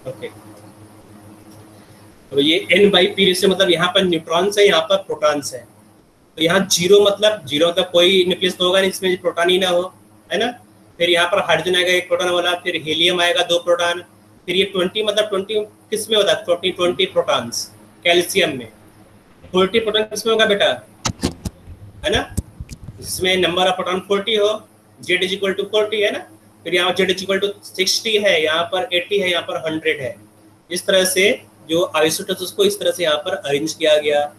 A: ओके, तो ये n/p रेशियो मतलब यहाँ पर न्यूट्रॉन्स है, यहाँ पर प्रोटॉन्स है। तो यहाँ जीरो मतलब कोई न्यूक्लियस तो होगा नहीं जिसमें प्रोटॉन ही ना हो, है ना। फिर यहाँ पर हाइड्रोजन आएगा 1 प्रोटॉन वाला, फिर हीलियम आएगा 2 प्रोटॉन, फिर ये 20 मतलब 20 किस में होता है, 20 प्रोटॉन्स कैल्शियम में। 40 प्रोटॉन किस में होगा बेटा, है ना, जिसमें नंबर ऑफ प्रोटॉन 40 हो, Z इज इक्वल टू 40 है ना। फिर यहाँ Z इज इक्वल टू 60 है, यहाँ पर 80 है, यहाँ पर 100 है। इस तरह से जो आइसोटोप उसको इस तरह से यहाँ पर अरेंज किया गया।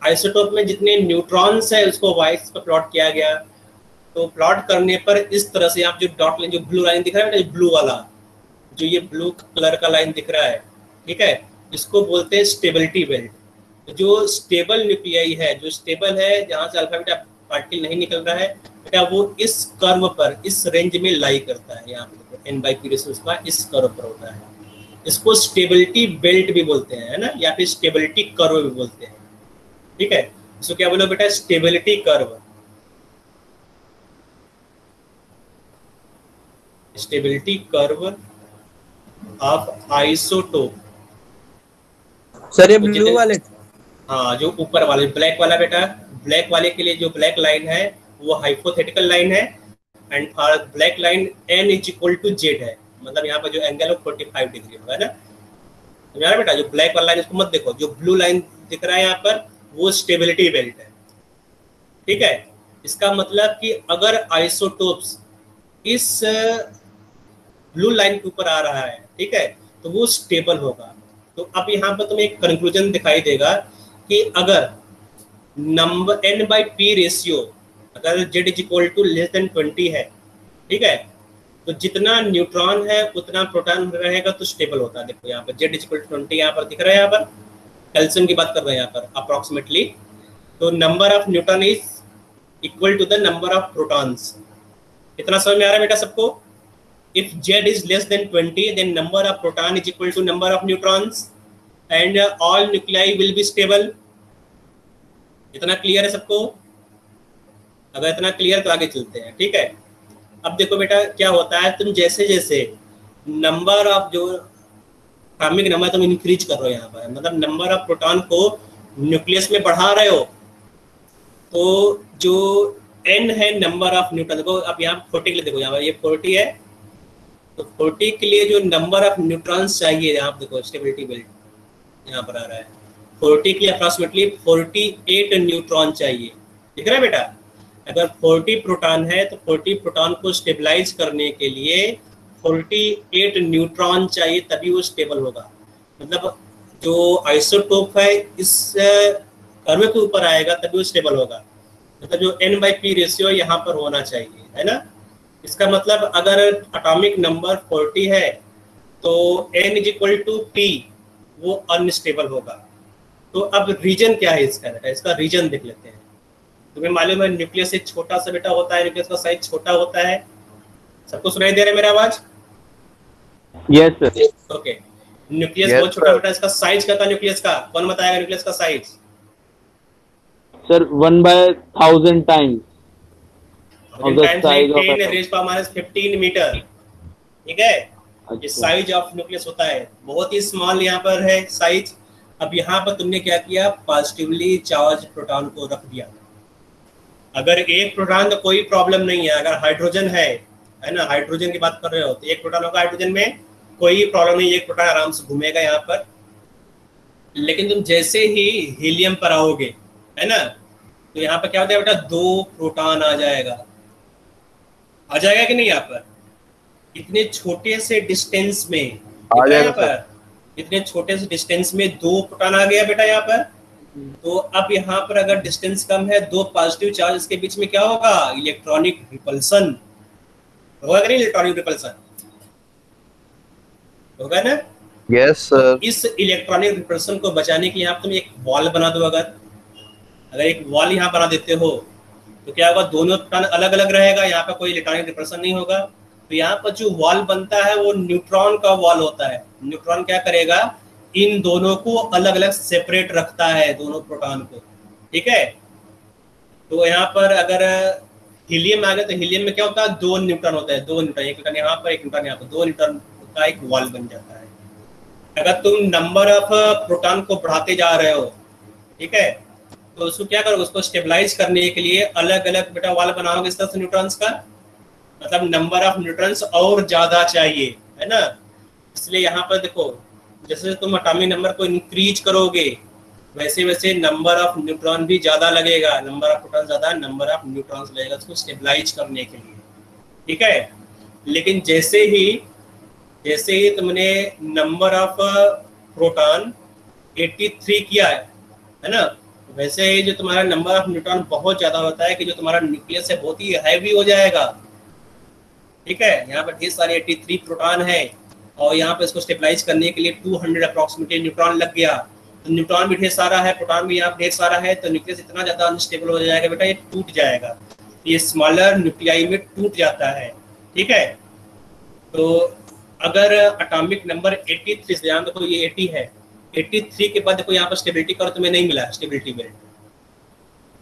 A: आइसोटोप में जितने न्यूट्रॉन्स है उसको वाइस पर प्लॉट किया गया। तो प्लॉट करने पर इस तरह से आप जो डॉट लाइन, जो ब्लू लाइन दिख रहा है बेटा, ब्लू वाला जो ये ब्लू कलर का लाइन दिख रहा है, ठीक है, इसको बोलते हैं स्टेबिलिटी बेल्ट। जो स्टेबल न्यूक्लियाई है, जो स्टेबल है, जहाँ से अल्फा बीटा पार्टिकल नहीं निकल रहा है बेटा, वो इस कर्व पर, इस रेंज में लाई करता है। यहाँ पे n/p रेशियो उसका इस कर्व पर होता है। इसको स्टेबिलिटी बेल्ट भी बोलते हैं, है ना, या फिर स्टेबिलिटी कर्व भी बोलते हैं, ठीक है। इसको क्या बोलो बेटा, stability curve, stability curve of isotope.
G: Sir ये ब्लू वाले,
A: हाँ, जो ऊपर वाले ब्लैक वाला बेटा, ब्लैक वाले के लिए जो ब्लैक लाइन है वो हाइपोथेटिकल लाइन है, and for black line n is equal to z है, मतलब यहाँ पर जो एंगल है 45 डिग्री होगा, है ना। समझ रहा बेटा, जो ब्लैक वाला लाइन इसको मत देखो, जो ब्लू लाइन दिख रहा है यहाँ पर वो स्टेबिलिटी बेल्ट है, ठीक है। इसका मतलब कि अगर आइसोटोप्स इस ब्लू लाइन के ऊपर आ रहा है, ठीक है, तो वो स्टेबल होगा। तो अब यहाँ पर तुम्हें एक कंक्लूजन दिखाई देगा कि अगर नंबर n/p रेशियो अगर z is equal to less than 20 है, ठीक है, तो जितना न्यूट्रॉन है उतना प्रोटॉन रहेगा तो स्टेबल होता है। देखो यहाँ पर z इज इक्वल टू 20 यहाँ पर दिख रहा है, यहाँ पर कैल्शियम की बात कर रहे हैं यहाँ पर अप्रोक्सीमेटली। तो number of neutron is equal to the number of protons. इतना समझ में आ रहा है बेटा सबको? If Z is less than 20, then number of proton is equal to number of neutrons, and all nuclei will be stable. इतना clear है सबको? अगर इतना क्लियर तो आगे चलते हैं, ठीक है। अब देखो बेटा क्या होता है, तुम जैसे जैसे नंबर ऑफ जो एटॉमिक नंबर तुम इंक्रीज कर रहे हो यहाँ पर, मतलब नंबर ऑफ प्रोटॉन को न्यूक्लियस में बढ़ा रहे हो, तो जो n है नंबर ऑफ न्यूट्रॉन, देखो अब यहाँ 40 के लिए देखो, यहाँ पर ये 40 है, तो 40 के लिए जो नंबर ऑफ न्यूट्रॉन्स चाहिए, यहाँ पर देखो स्टेबिलिटी बेल्ट यहाँ पर आ रहा है, 40 के लिए अप्रॉक्सीमेटली 48 न्यूट्रॉन चाहिए, दिख रहा है बेटा। अगर 40 प्रोटॉन है तो 40 प्रोटॉन को स्टेबलाइज करने के लिए 48 न्यूट्रॉन चाहिए, तभी वो स्टेबल होगा। मतलब जो आइसोटोप है इस कर्व के ऊपर आएगा तभी वो स्टेबल होगा। मतलब जो n/p रेशियो यहाँ पर होना चाहिए, है ना। इसका मतलब अगर एटॉमिक नंबर 40 है तो n is equal to p, वो अनस्टेबल होगा। तो अब रीजन क्या है इसका बेटा, इसका रीजन देख लेते हैं। तुम्हें मालूम है न्यूक्लियस एक छोटा सा बेटा होता है, न्यूक्लियस का साइज छोटा होता है। सबको सुनाई दे रहा है मेरा आवाज?
C: Yes sir.
A: ओके, न्यूक्लियस बहुत छोटा बेटा। इसका साइज क्या था न्यूक्लियस का, कौन बताएगा न्यूक्लियस का size?
C: Sir 1/1000 times of the size of
A: 10 raised power minus 15 metre, ठीक है। ये साइज ऑफ न्यूक्लियस होता है, बहुत ही स्मॉल यहाँ पर है साइज। अब यहाँ पर तुमने क्या किया, पॉजिटिवली चार्ज प्रोटॉन को रख दिया। अगर एक प्रोटॉन तो कोई प्रॉब्लम नहीं है, अगर हाइड्रोजन है ना, हाइड्रोजन की बात कर रहे हो तो एक प्रोटॉन होगा हाइड्रोजन में, कोई प्रॉब्लम नहीं, एक प्रोटॉन आराम से घूमेगा यहाँ पर। लेकिन तुम जैसे ही हीलियम पर आओगे, है ना, तो यहाँ पर क्या होता है बेटा, 2 प्रोटॉन आ जाएगा कि नहीं? यहाँ पर इतने छोटे से डिस्टेंस में आ जाएगा पर, इतने छोटे से डिस्टेंस में 2 प्रोटॉन आ गया बेटा यहाँ पर। तो अब यहाँ पर अगर डिस्टेंस कम है, 2 पॉजिटिव चार्ज के बीच में क्या होगा, इलेक्ट्रॉनिक रिपल्सन होगा कि नहीं? इलेक्ट्रॉनिक रिपल्सन होगा ना?
D: Yes sir.
A: इस इलेक्ट्रॉनिक रिपल्सन को बचाने के लिए आप तुम एक वॉल बना दो। अगर एक वॉल यहाँ बना देते हो तो क्या होगा, दोनों प्रोटॉन अलग अलग रहेगा, यहाँ पर कोई इलेक्ट्रॉनिक रिपल्सन नहीं होगा। तो यहाँ पर जो वॉल बनता है वो न्यूट्रॉन का वॉल होता है। न्यूट्रॉन क्या करेगा, इन दोनों को अलग अलग सेपरेट रखता है, दोनों प्रोटॉन को, ठीक है। तो यहाँ पर अगर हीलियम आ गया तो हीलियम में क्या होता है, 2 न्यूट्रॉन होता है, 2 न्यूट्रॉन, एक न्यूट्रॉन यहाँ पर, एक न्यूट्रॉन यहाँ पर, 2 न्यूट्रॉन का एक वॉल बन जाता है। अगर तुम नंबर ऑफ प्रोटॉन को बढ़ाते जा रहे हो, ठीक है, तो उसको क्या करोगे, उसको स्टेबलाइज करने के लिए अलग अलग बेटा वॉल बनाओगे इस तरह से न्यूट्रॉन्स का, मतलब नंबर ऑफ न्यूट्रॉन्स और ज्यादा चाहिए, है ना। इसलिए यहाँ पर देखो, जैसे तुम एटॉमिक नंबर को इंक्रीज करोगे वैसे वैसे नंबर ऑफ न्यूट्रॉन भी ज्यादा लगेगा, नंबर ऑफ प्रोटॉन ज्यादा, नंबर ऑफ न्यूट्रॉन्स लगेगा उसको स्टेबलाइज करने के लिए, ठीक है। लेकिन जैसे ही तुमने नंबर ऑफ प्रोटॉन 83 किया है ना, वैसे ही जो तुम्हारा नंबर ऑफ न्यूट्रॉन बहुत ज्यादा होता है कि जो तुम्हारा न्यूक्लियस है बहुत ही हैवी हो जाएगा, ठीक है। यहाँ पर ढेर सारे 83 प्रोटॉन है और यहाँ पर इसको स्टेबलाइज करने के लिए 200 अप्रॉक्सीमेटली न्यूट्रॉन लग गया। तो न्यूट्रॉन भी ढेर सारा है, प्रोटॉन भी यहाँ पर ढेर सारा है, तो न्यूक्लियस इतना ज्यादा अनस्टेबल हो जाएगा बेटा, ये टूट जाएगा, ये स्मॉलर न्यूक्लियाई में टूट जाता है, ठीक है। तो अगर एटॉमिक नंबर 83 से, यहाँ देखो ये 80 है, 83 के बाद देखो यहाँ पर स्टेबिलिटी करो तुम्हें नहीं मिला स्टेबिलिटी बेल्ट,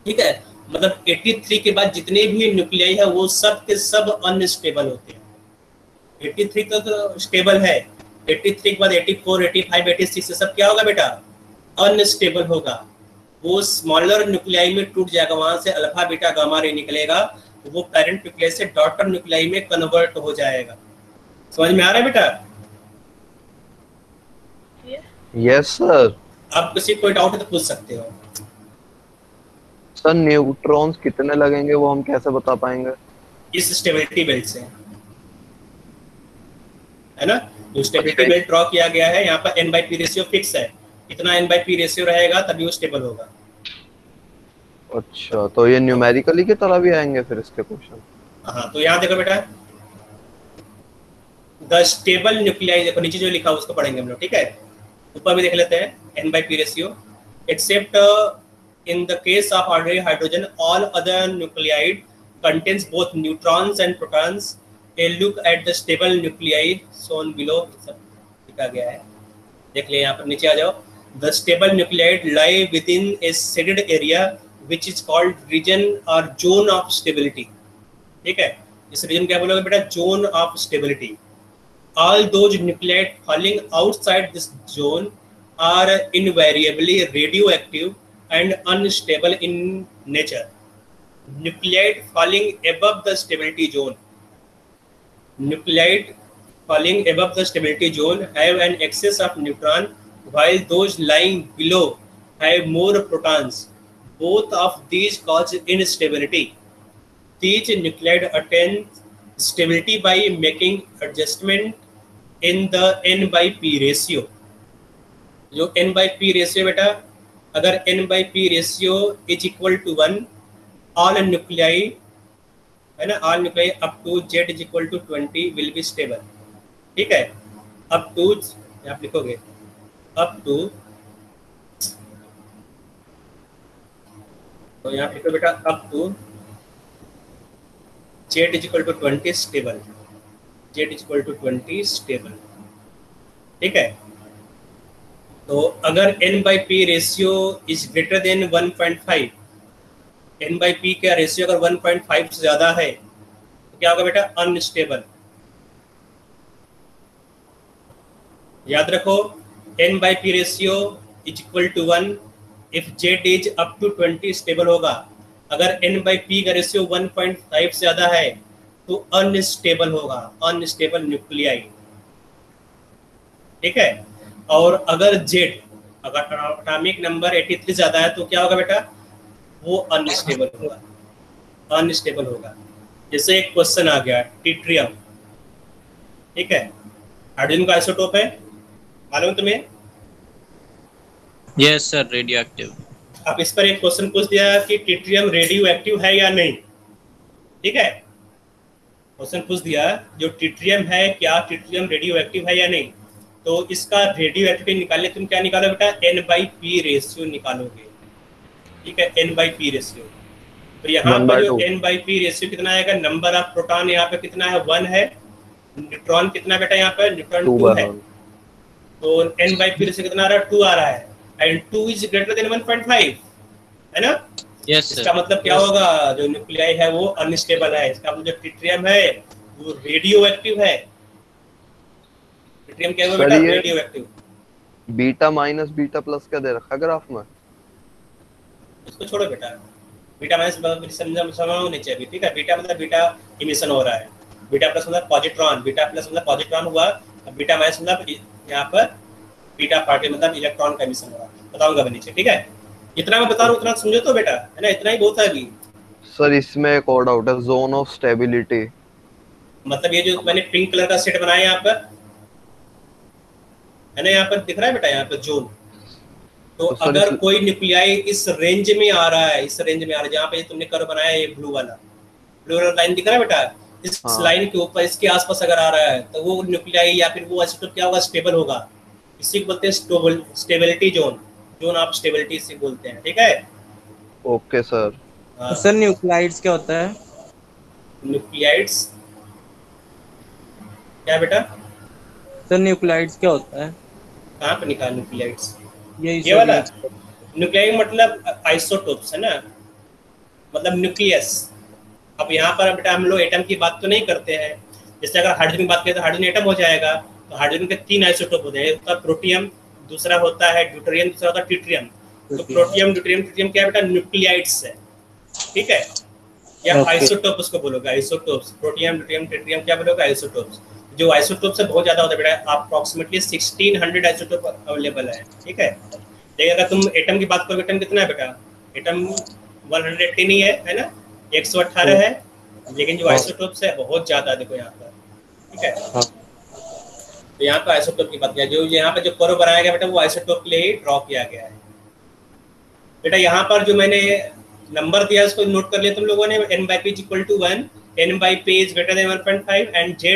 A: ठीक है। मतलब 83 के बाद जितने भी न्यूक्लियाई है वो सब के सब अनस्टेबल होते हैं। 83 तो स्टेबल है, 83 के बाद 84, 85, 86 से सब क्या होगा बेटा, अनस्टेबल होगा, वो स्मॉलर न्यूक्लियाई में टूट जाएगा, वहां से अल्फा बीटा गामा रे निकलेगा, वो पेरेंट न्यूक्लियाई से डॉटर न्यूक्लियाई में कन्वर्ट हो जाएगा। समझ में आ रहा है बेटा?
D: Yes sir.
A: आप किसी कोई डाउट है तो पूछ सकते हो।
D: सर न्यूट्रॉन्स कितने लगेंगे वो हम कैसे बता पाएंगे?
A: इस स्टेबिलिटी बेल्ट से, है ना, जो स्टेबिलिटी बेल्ट ड्रॉ किया गया है यहाँ पर n/p रेशियो फिक्स है, इतना n/p रेशियो रहेगा तभी वो स्टेबल होगा।
D: अच्छा, तो ये न्यूमेरिकली की तरह भी आएंगे फिर इसके क्वेश्चन?
A: हाँ, तो यहाँ देखो बेटा, द स्टेबल न्यूक्लियाई, देखो नीचे जो लिखा है उसको पढ़ेंगे हम लोग, ठीक है। ऊपर भी देख लेते हैं n/p ratio, except in the case of ordinary hydrogen all other nuclei contains both neutrons and protons. A look at the stable nuclei shown below, सब लिखा गया है, देख ले यहाँ पर, नीचे आ जाओ। The stable nuclei lie within a shaded area which is called region or zone of stability, ठीक है। इस region क्या बोलोगे बेटा, zone of stability. All those nuclei falling outside this zone are invariably radioactive and unstable in nature. Nuclei falling above the stability zone, nuclei falling above the stability zone have an excess of neutron, while those lying below have more protons. Both of these cause instability. These nuclei attain stability by making adjustment in the n/p ratio. जो n/p ratio बेटा, अगर n/p ratio is equal to 1, all nuclei, है ना, all nuclei up to z is equal to 20 will be stable, ठीक है। Up to, आप लिखोगे up to, तो यहाँ लिखो बेटा up to z is equal to 20 stable, z is equal to 20 stable, ठीक है। तो अगर n/p ratio is greater than 1.5, n/p का रेशियो अगर 1.5 से ज्यादा है तो क्या होगा बेटा, अनस्टेबल। याद रखो, n/p ratio is equal to 1 if z is up to 20 stable होगा। अगर n/p का रेशियो 1.5 से ज्यादा है तो अनस्टेबल होगा, अनस्टेबल न्यूक्लियाई, ठीक है। और अगर z, अगर एटॉमिक नंबर 83 ज्यादा है तो क्या होगा बेटा, वो अनस्टेबल होगा, अनस्टेबल होगा। जैसे एक क्वेश्चन आ गया ट्रिटियम, ठीक है, हाइड्रोजन का आइसोटोप है, मालूम तुम्हें?
G: Yes sir, radio active.
A: अब इस पर एक क्वेश्चन पूछ दिया कि ट्रिटियम रेडियो एक्टिव है या नहीं, ठीक है। क्वेश्चन पूछ दिया जो ट्रिटियम है, क्या ट्रिटियम रेडियो एक्टिव है या नहीं, तो इसका रेडियो एक्टिविटी निकालने तुम क्या निकालो बेटा, n/p रेशियो निकालोगे, ठीक है, n/p रेशियो। तो यहाँ
D: One
A: पर
D: by
A: जो
D: two.
A: n/p रेशियो कितना आएगा, नंबर ऑफ प्रोटॉन यहाँ पे कितना है 1 है, न्यूट्रॉन कितना बेटा यहाँ पर न्यूट्रॉन 2 है,
D: 2/1.
A: तो n/p रेशियो कितना आ रहा है 2 आ रहा है, एंड 2 इज ग्रेटर देन 1.5 है ना।
E: यस
A: इसका मतलब क्या होगा, जो न्यूक्लियाई है वो अनस्टेबल है, इसका मतलब जो ट्रिटियम है वो रेडियो एक्टिव है। ट्रिटियम क्या है बेटा,
D: सर, ये
A: radio active.
D: Beta minus beta plus क्या दे रखा है ग्राफ में?
A: इसको छोड़ो बेटा, बीटा माइनस समझना नहीं चाहिए, ठीक है। बीटा मतलब बीटा इमिशन हो रहा है, बीटा प्लस मतलब पॉजिट्रॉन, बीटा प्लस मतलब पॉजिट्रॉन हुआ, बीटा माइनस मतलब यहाँ पर बीटा पार्टिकल मतलब इलेक्ट्रॉन का इमिशन हो रहा है। बताऊंगा मैं नीचे, ठीक है। इतना मैं बता रहा हूँ उतना समझो तो बेटा, है ना, इतना ही बहुत है अभी।
D: सर इसमें एक और डाउट है, जोन ऑफ स्टेबिलिटी
A: मतलब ये जो मैंने पिंक कलर का सेट बनाया यहाँ पर है ना, यहाँ पर दिख रहा है बेटा, यहाँ पर जोन। तो
D: तो सर
A: अगर कोई न्यूक्लियाई इस रेंज में आ रहा है, इस रेंज में आ रहा है जहाँ पे तुमने कर्व बनाया है, ये ब्लू वाला लाइन दिख रहा है बेटा, इस
D: हाँ।
A: लाइन के ऊपर इसके आसपास अगर आ रहा है तो वो न्यूक्लियाई या फिर वो आइसोटोप क्या होगा, स्टेबल होगा। इसी को बोलते हैं stability zone, zone of stability इसे बोलते हैं, ठीक है।
D: Okay sir.
A: हाँ,
G: सर न्यूक्लाइड्स क्या होता है?
A: न्यूक्लियाइड्स क्या बेटा,
G: सर न्यूक्लाइड्स क्या होता है?
A: कहाँ पे निकाल न्यूक्लियाइड्स,
G: ये
A: वाला न्यूक्लियाई मतलब आइसोटोप्स है ना, मतलब न्यूक्लियस। अब यहाँ पर बेटा हम लोग एटम की बात तो नहीं करते हैं, जैसे अगर हाइड्रोजन की बात करें तो हाइड्रोजन एटम हो जाएगा, तो हाइड्रोजन के 3 आइसोटोप होते हैं, एक होता है प्रोटियम, दूसरा होता है ड्यूटेरियम, दूसरा होता है ट्रिटियम। तो प्रोटियम ड्यूटेरियम ट्रिटियम क्या बेटा, न्यूक्लियाइड्स है, ठीक है। या आइसोटोप उसको बोलोगे, आइसोटोप्स। प्रोटियम ड्यूटेरियम ट्रिटियम क्या बोलोगे, आइसोटोप्स। जो आइसोटोप से बहुत ज्यादा होता है बेटा, अप्रॉक्सीमेटली 1600 आइसोटोप अवेलेबल है, ठीक है। लेकिन अगर तुम एटम की बात करोगे, एटम कितना है बेटा, एटम 180 नहीं है ना, 118 है, लेकिन जो आइसोटोप्स है बहुत ज्यादा, देखो यहाँ पर, ठीक है। तो यहाँ पर आइसोटोप की बात किया, जो यहाँ पे जो कर्व बनाया गया बेटा वो आइसोटोप के लिए ही ड्रॉ किया गया है बेटा। यहाँ पर जो मैंने नंबर दिया उसको नोट कर लिया तुम लोगों ने, n/p = 1, n/p is greater than 1.5 and z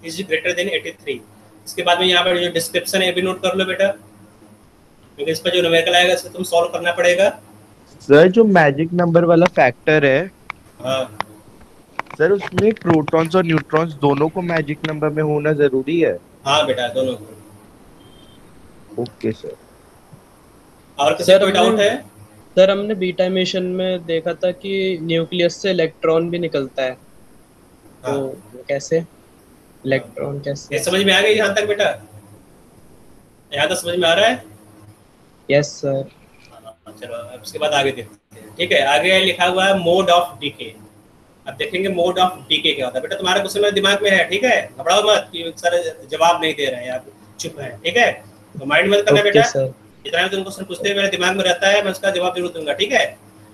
A: is greater than 83। इसके बाद में यहाँ पर जो डिस्क्रिप्शन है भी नोट कर लो बेटा, क्योंकि इस पर जो न्यूमेरिकल आएगा इसको तुम सॉल्व करना पड़ेगा।
C: सर जो मैजिक नंबर वाला फैक्टर है,
A: हाँ
C: सर उसमें प्रोटॉन्स और न्यूट्रॉन्स दोनों को मैजिक नंबर में होना जरूरी है?
A: हाँ बेटा, दोनों को।
C: Okay sir.
A: और किसी कोई डाउट है?
H: सर हमने बीटा इमिशन में देखा था कि न्यूक्लियस से इलेक्ट्रॉन भी निकलता है, तो कैसे इलेक्ट्रॉन कैसे?
A: ये समझ में आ गई यहाँ तक बेटा, यहाँ तक समझ में आ रहा है?
H: Yes sir.
A: चलो अब इसके बाद आगे देखते हैं, ठीक है। आगे लिखा हुआ है मोड ऑफ डीके। अब देखेंगे मोड ऑफ डीके क्या होता है बेटा। तुम्हारा क्वेश्चन मेरे दिमाग में है, ठीक है, घबराओ मत कि सर जवाब नहीं दे रहे हैं, आप चुप हैं, ठीक है। तो माइंड मत करना बेटा, जितना भी तुम क्वेश्चन पूछते हैं मेरे दिमाग में रहता है, मैं उसका जवाब जरूर दूंगा, ठीक है।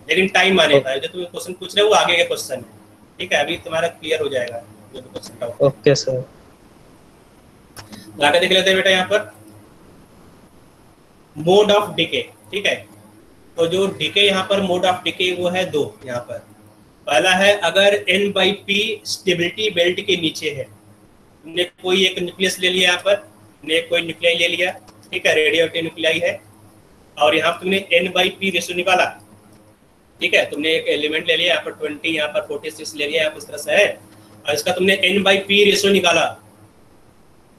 A: लेकिन टाइम आने का जो तुम क्वेश्चन पूछ रहे हो वो आगे के क्वेश्चन है, ठीक है। अभी तुम्हारा क्लियर हो जाएगा जो भी क्वेश्चन का।
H: Okay sir.
A: आगे देख लेते हैं बेटा यहाँ पर मोड ऑफ डीके, ठीक है। तो जो डीके यहाँ पर मोड ऑफ डीके वो है 2 यहाँ पर। पहला है अगर n/p स्टेबिलिटी बेल्ट के नीचे है, तुमने कोई एक न्यूक्लियस ले लिया, यहाँ पर तुमने कोई न्यूक्लियाई ले लिया, ठीक है, रेडियोएक्टिव न्यूक्लियाई है, और यहाँ तुमने n/p रेशियो निकाला, ठीक है। तुमने एक एलिमेंट ले लिया, यहाँ पर 20, यहाँ पर 46 ले लिया, यहाँ पर इस तरह से है, और इसका तुमने n/p रेशियो निकाला।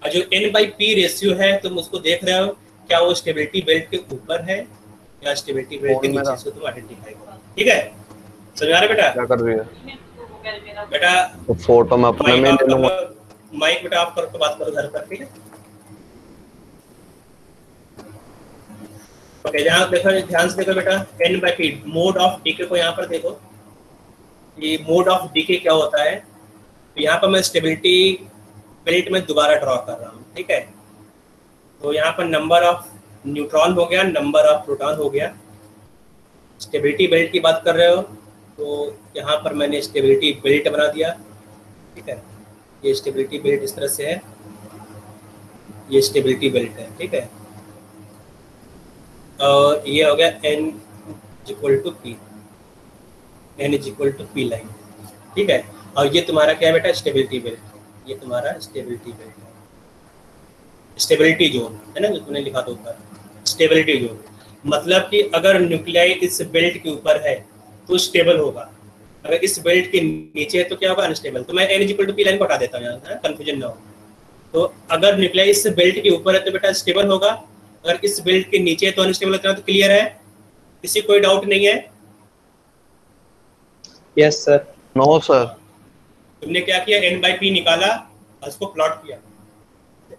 A: और जो n/p रेशियो है तुम उसको देख रहे हो, क्या वो स्टेबिलिटी बेल्ट के ऊपर है या स्टेबिलिटी बेल्ट के नीचे, इसको तुम आइडेंटिफाई करो, ठीक है। समझ आ रहा है बेटा?
D: क्या कर रही है
A: बेटा
D: तो फोटो में अपने में ले लूंगा।
A: माइक बेटा ऑफ करके बात करो घर पर, ठीक है। ओके, यहाँ देखो, ध्यान से देखो बेटा, n/p मोड ऑफ डीके को यहाँ पर देखो, ये मोड ऑफ डीके क्या होता है। तो यहाँ पर मैं स्टेबिलिटी बेल्ट में दोबारा ड्रॉ कर रहा हूँ, ठीक है। तो यहाँ पर नंबर ऑफ न्यूट्रॉन हो गया, नंबर ऑफ प्रोटॉन हो गया। स्टेबिलिटी बेल्ट की बात कर रहे हो तो यहाँ पर मैंने स्टेबिलिटी बेल्ट बना दिया, ठीक है। ये स्टेबिलिटी बेल्ट इस तरह से है, ये स्टेबिलिटी बेल्ट है, ठीक है। और ये हो गया n = p, n = p line, ठीक है। और ये तुम्हारा क्या है बेटा, स्टेबिलिटी बेल्ट, ये तुम्हारा स्टेबिलिटी बेल्ट है, स्टेबिलिटी जोन है ना, जो तुमने लिखा था ऊपर, स्टेबिलिटी जोन। मतलब कि अगर न्यूक्लियाई इस बेल्ट के ऊपर है तो स्टेबल होगा, अगर इस बेल्ट के नीचे है तो क्या होगा, अनस्टेबल। तो मैं n=p लाइन को हटा देता हूँ यहाँ, कंफ्यूजन ना हो। तो अगर न्यूक्लियाई इस बेल्ट के ऊपर है तो बेटा स्टेबल होगा, अगर इस बेल्ट के नीचे है तो अनस्टेबल होगा। तो क्लियर है, किसी कोई डाउट नहीं है?
H: Yes sir.
D: No sir.
A: तुमने क्या किया, n/p निकाला और उसको प्लॉट किया।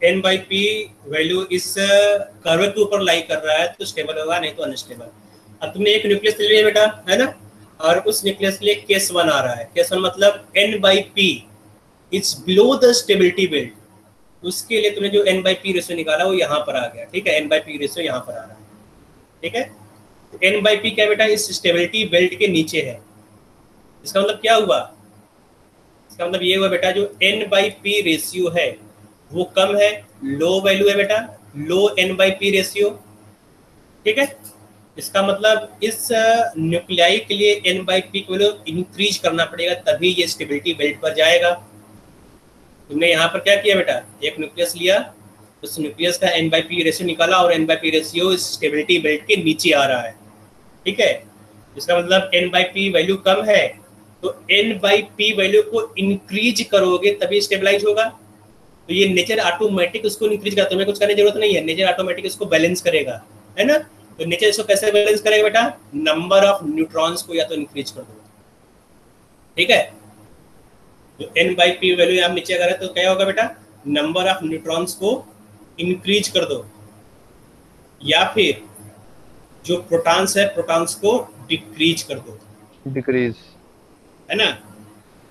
A: n/p वैल्यू इस कर्व के ऊपर लाई कर रहा है तो स्टेबल होगा, नहीं तो अनस्टेबल। अब तुमने एक न्यूक्लियस ले लिया बेटा, है ना, और उस न्यूक्लियस के लिए केस 1 आ रहा है। केस 1 मतलब n/p is below the stability belt. उसके लिए तुमने जो n/p रेशियो निकाला वो यहाँ पर आ गया, ठीक है, n/p रेशियो यहाँ पर आ रहा है, ठीक है। तो n/p क्या बेटा, इस स्टेबिलिटी बेल्ट के नीचे है। इसका मतलब क्या हुआ, इसका मतलब ये हुआ बेटा जो n/p रेशियो है वो कम है, लो वैल्यू है बेटा, लो n/p रेशियो, ठीक है। इसका मतलब इस न्यूक्लियाई के लिए n/p को इंक्रीज करना पड़ेगा, तभी ये स्टेबिलिटी बेल्ट पर जाएगा। तुमने यहाँ पर क्या किया बेटा, एक न्यूक्लियस लिया, उस न्यूक्लियस का n/p रेशियो निकाला और n/p रेशियो इस स्टेबिलिटी बेल्ट के नीचे आ रहा है, ठीक है। इसका मतलब n/p वैल्यू कम है, तो n/p वैल्यू को इंक्रीज करोगे तभी स्टेबलाइज होगा। तो ये नेचर ऑटोमेटिक उसको इंक्रीज करता है, तुम्हें कुछ करने की जरूरत नहीं है, नेचर ऑटोमेटिक इसको बैलेंस करेगा, है ना। तो नेचर इसको कैसे बैलेंस करेगा बेटा, नंबर ऑफ न्यूट्रॉन्स को या तो इंक्रीज कर दो, ठीक है। जो n/p वैल्यू आप नीचे अगर है तो क्या होगा बेटा, नंबर ऑफ न्यूट्रॉन्स को इंक्रीज कर दो, या फिर जो प्रोटॉन्स है प्रोटॉन्स को डिक्रीज कर दो,
D: डिक्रीज,
A: है ना।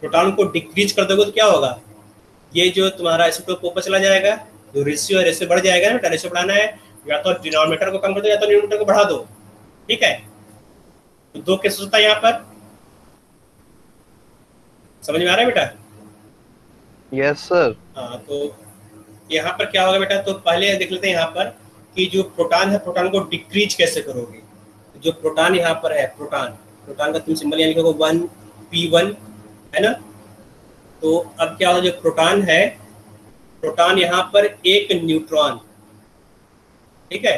A: प्रोटॉन को डिक्रीज कर दोगे तो क्या होगा, ये जो तुम्हारा आइसोटोप ऊपर चला जाएगा, जो रेशियो है रेशियो बढ़ जाएगा ना, रेशियो बढ़ाना है या तो डिनोमिनेटर को कम कर दो या तो न्यूमरेटर को बढ़ा दो, ठीक है। तो दो केस होता है यहाँ पर, समझ में आ रहा है बेटा?
D: Yes sir.
A: हाँ, तो यहाँ पर क्या होगा बेटा, तो पहले देख लेते हैं यहाँ पर कि जो प्रोटॉन है प्रोटॉन को डिक्रीज कैसे करोगे। जो प्रोटॉन यहाँ पर है, प्रोटॉन का तुम सिंबल यहाँ लिखोगे 1p1, है ना। तो अब क्या होगा, जो प्रोटॉन है, प्रोटॉन यहाँ पर एक न्यूट्रॉन, ठीक है,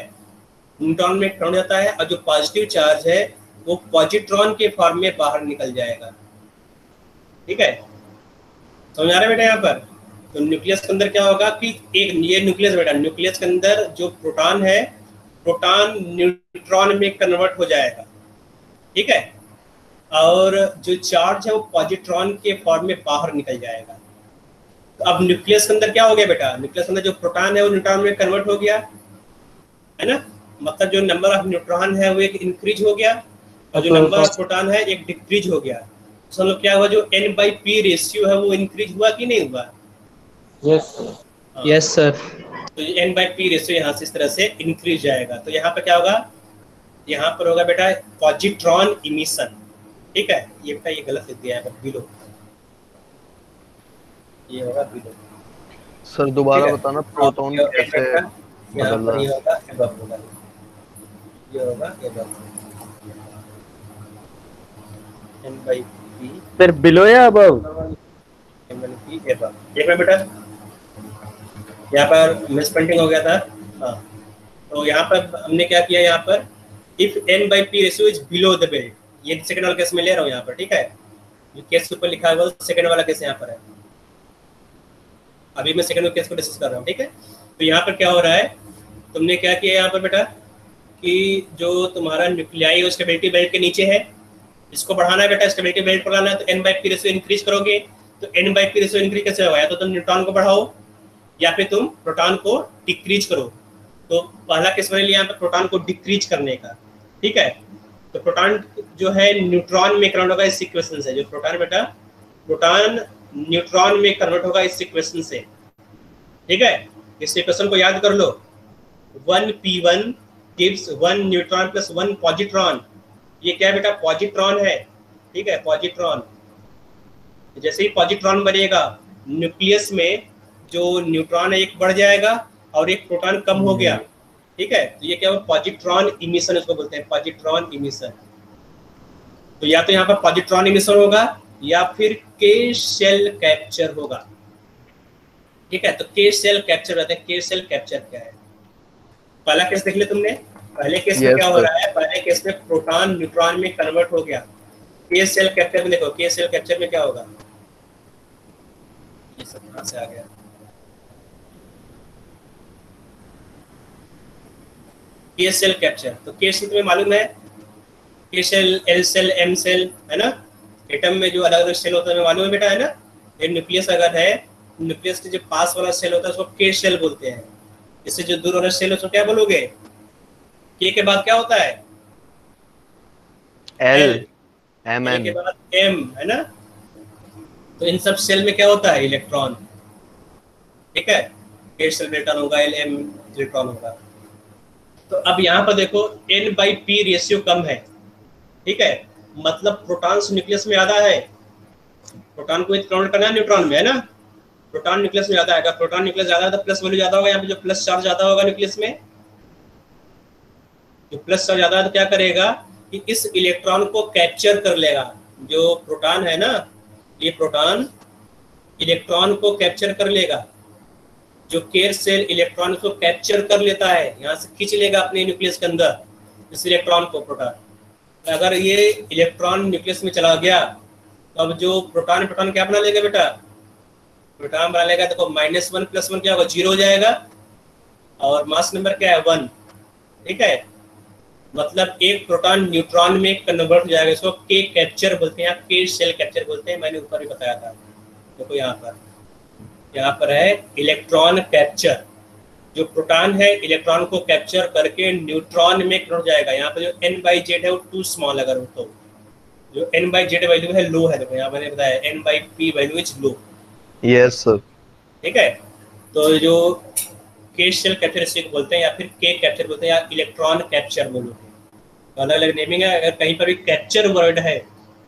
A: न्यूट्रॉन में टर्न जाता है और जो पॉजिटिव चार्ज है वो पॉजिट्रॉन के फॉर्म में बाहर निकल जाएगा, ठीक है। समझ आ रहा है बेटा यहाँ पर? तो न्यूक्लियस के अंदर क्या होगा कि एक ये न्यूक्लियस बेटा, न्यूक्लियस के अंदर जो प्रोटॉन है, प्रोटॉन न्यूट्रॉन में कन्वर्ट हो जाएगा, ठीक है, और जो चार्ज है वो पॉजिट्रॉन के फॉर्म में बाहर निकल जाएगा। तो अब न्यूक्लियस के अंदर क्या हो गया बेटा, न्यूक्लियस के अंदर जो प्रोटॉन है वो न्यूट्रॉन में कन्वर्ट हो गया, है ना। मतलब जो नंबर ऑफ न्यूट्रॉन है वो एक इंक्रीज हो गया और जो नंबर ऑफ प्रोटॉन है एक डिक्रीज हो गया। तो मतलब क्या हुआ, जो n/p रेशियो है वो इंक्रीज हुआ कि नहीं हुआ?
H: Yes sir.
A: तो n/p रेशियो यहाँ से इस तरह से इंक्रीज जाएगा। तो यहाँ पर क्या होगा, यहाँ पर होगा बेटा पॉजिट्रॉन इमिशन, ठीक है। ये बेटा ये गलत लिख दिया है बिलो, ये होगा बिलो।
D: सर दोबारा बताना, प्रोटॉन कैसे
A: यहाँ पर ये होगा एबव होगा, ये होगा एबव, n/p
C: सर बिलो या अबव?
A: n/p above. देख रहे बेटा, यहाँ पर मिसप्रिंटिंग हो गया था। हाँ, तो यहाँ पर हमने क्या किया, यहाँ पर if n/p ratio is below the belt, ये सेकंड वाला केस में ले रहा हूँ यहाँ पर, ठीक है। ये केस ऊपर लिखा हुआ सेकंड वाला केस यहाँ पर है, अभी मैं सेकंड केस को डिस्कस कर रहा हूँ, ठीक है। तो यहाँ पर क्या हो रहा है, तुमने क्या किया यहाँ पर बेटा कि जो तुम्हारा न्यूक्लियाई है स्टेबिलिटी बेल्ट के नीचे है, इसको बढ़ाना है बेटा, स्टेबिलिटी बेल्ट पर लाना है, तो n/p रेशियो इंक्रीज करोगे। तो n/p रेशियो इंक्रीज कैसे होगा, या तो तुम न्यूट्रॉन को बढ़ाओ या फिर तुम प्रोटॉन को डिक्रीज करो। तो पहला केस मैंने लिया यहाँ पर प्रोटॉन को डिक्रीज करने का, ठीक है। तो प्रोटॉन जो है न्यूट्रॉन में कन्वर्ट होगा इस इक्वेशन से, जो प्रोटॉन बेटा प्रोटॉन न्यूट्रॉन में कन्वर्ट होगा इस इक्वेशन से, ठीक है। इस इक्वेशन को याद कर लो, 1p1 gives 1 neutron plus 1 positron. ये क्या है बेटा, पॉजिट्रॉन है, ठीक है, पॉजिट्रॉन। जैसे ही पॉजिट्रॉन बनेगा न्यूक्लियस में जो न्यूट्रॉन है एक बढ़ जाएगा और एक प्रोटॉन कम हो गया, ठीक है। तो ये क्या हुआ, पॉजिट्रॉन इमिशन इसको बोलते हैं, पॉजिट्रॉन इमिशन। तो या तो यहाँ पर पॉजिट्रॉन इमिशन होगा या फिर के शेल कैप्चर होगा, ठीक है। तो के शेल कैप्चर रहते हैं। के शेल कैप्चर क्या है, पहला केस देख ले तुमने, पहले केस में क्या हो रहा है, पहले केस में प्रोटॉन न्यूट्रॉन में कन्वर्ट हो गया, के सेल कैप्चर में देखो, के सेल कैप्चर में क्या होगा, ये सब कहाँ से आ गया, के सेल कैप्चर। तो के सेल तुम्हें मालूम है, K shell, L shell, M shell, है ना, एटम में जो अलग अलग सेल होता है मालूम है बेटा, है ना। ये न्यूक्लियस अगर है, न्यूक्लियस के जो पास वाला सेल होता है उसको के सेल बोलते हैं। इससे जो दूर वाला सेल है उसको क्या बोलोगे, के बाद क्या होता है,
D: एल, एम
A: एल के
D: एन।
A: बाद एम, है ना। तो इन सब सेल में क्या होता है, इलेक्ट्रॉन, ठीक है, के सेल में इलेक्ट्रॉन होगा, एल एम इलेक्ट्रॉन होगा। तो अब यहाँ पर देखो N/P रेशियो कम है, ठीक है, मतलब प्रोटॉन्स न्यूक्लियस में ज्यादा है, प्रोटॉन को कन्वर्ट करना है न्यूट्रॉन में, है ना, प्रोटॉन न्यूक्लियस में ज्यादा है, अगर प्रोटॉन न्यूक्लियस ज्यादा है तो प्लस वैल्यू ज्यादा होगा, यहाँ पे जो प्लस चार्ज ज्यादा होगा न्यूक्लियस में, जो प्लस चार्ज ज्यादा है तो क्या करेगा कि इस इलेक्ट्रॉन को कैप्चर कर लेगा, जो प्रोटॉन है ना, ये प्रोटॉन इलेक्ट्रॉन को कैप्चर कर लेगा, जो केयर सेल इलेक्ट्रॉन को कैप्चर कर लेता है, यहाँ से खींच लेगा अपने न्यूक्लियस के अंदर इस इलेक्ट्रॉन को, प्रोटॉन। अगर ये इलेक्ट्रॉन न्यूक्लियस में चला गया तो अब जो प्रोटॉन क्या बना लेगा बेटा, प्रोटॉन बना लेगा, देखो -1 + 1 क्या होगा, 0 हो जाएगा, और मास नंबर क्या है 1, ठीक है, मतलब एक प्रोटॉन न्यूट्रॉन में कन्वर्ट हो जाएगा, इसको के कैप्चर बोलते हैं, के सेल कैप्चर बोलते हैं, मैंने ऊपर भी बताया था। देखो यहाँ पर है इलेक्ट्रॉन कैप्चर, जो प्रोटॉन है इलेक्ट्रॉन को कैप्चर करके न्यूट्रॉन में कन्वर्ट हो जाएगा। यहाँ पर जो N/Z है वो टू स्मॉल, अगर हो तो जो N/Z वैल्यू है लो है, देखो यहाँ मैंने बताया N/P value is low,
D: yes sir.
A: ठीक है। तो जो के सेल कैप्चर इसे बोलते हैं, या फिर के कैप्चर बोलते हैं, या इलेक्ट्रॉन कैप्चर बोलोगे, तो अलग अलग नेमिंग है। अगर कहीं पर भी कैप्चर वर्ड है,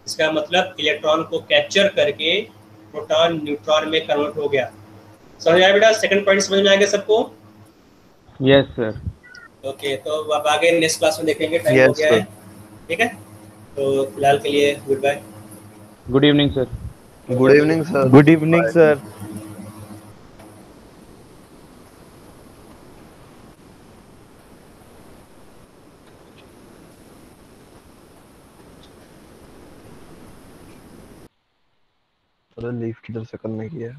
A: इसका मतलब इलेक्ट्रॉन को कैप्चर करके प्रोटॉन न्यूट्रॉन में कन्वर्ट हो गया। समझ आया बेटा, सेकंड पॉइंट समझ में आ गया सबको?
C: Yes sir.
A: ओके, तो अब आगे नेक्स्ट क्लास में देखेंगे, टाइम हो
D: Yes,
A: गया है,
D: sir.
A: ठीक है। तो फिलहाल के लिए goodbye.
C: Good evening sir.
D: Good evening sir.
F: Good evening sir.
D: Leave किधर से करने की है?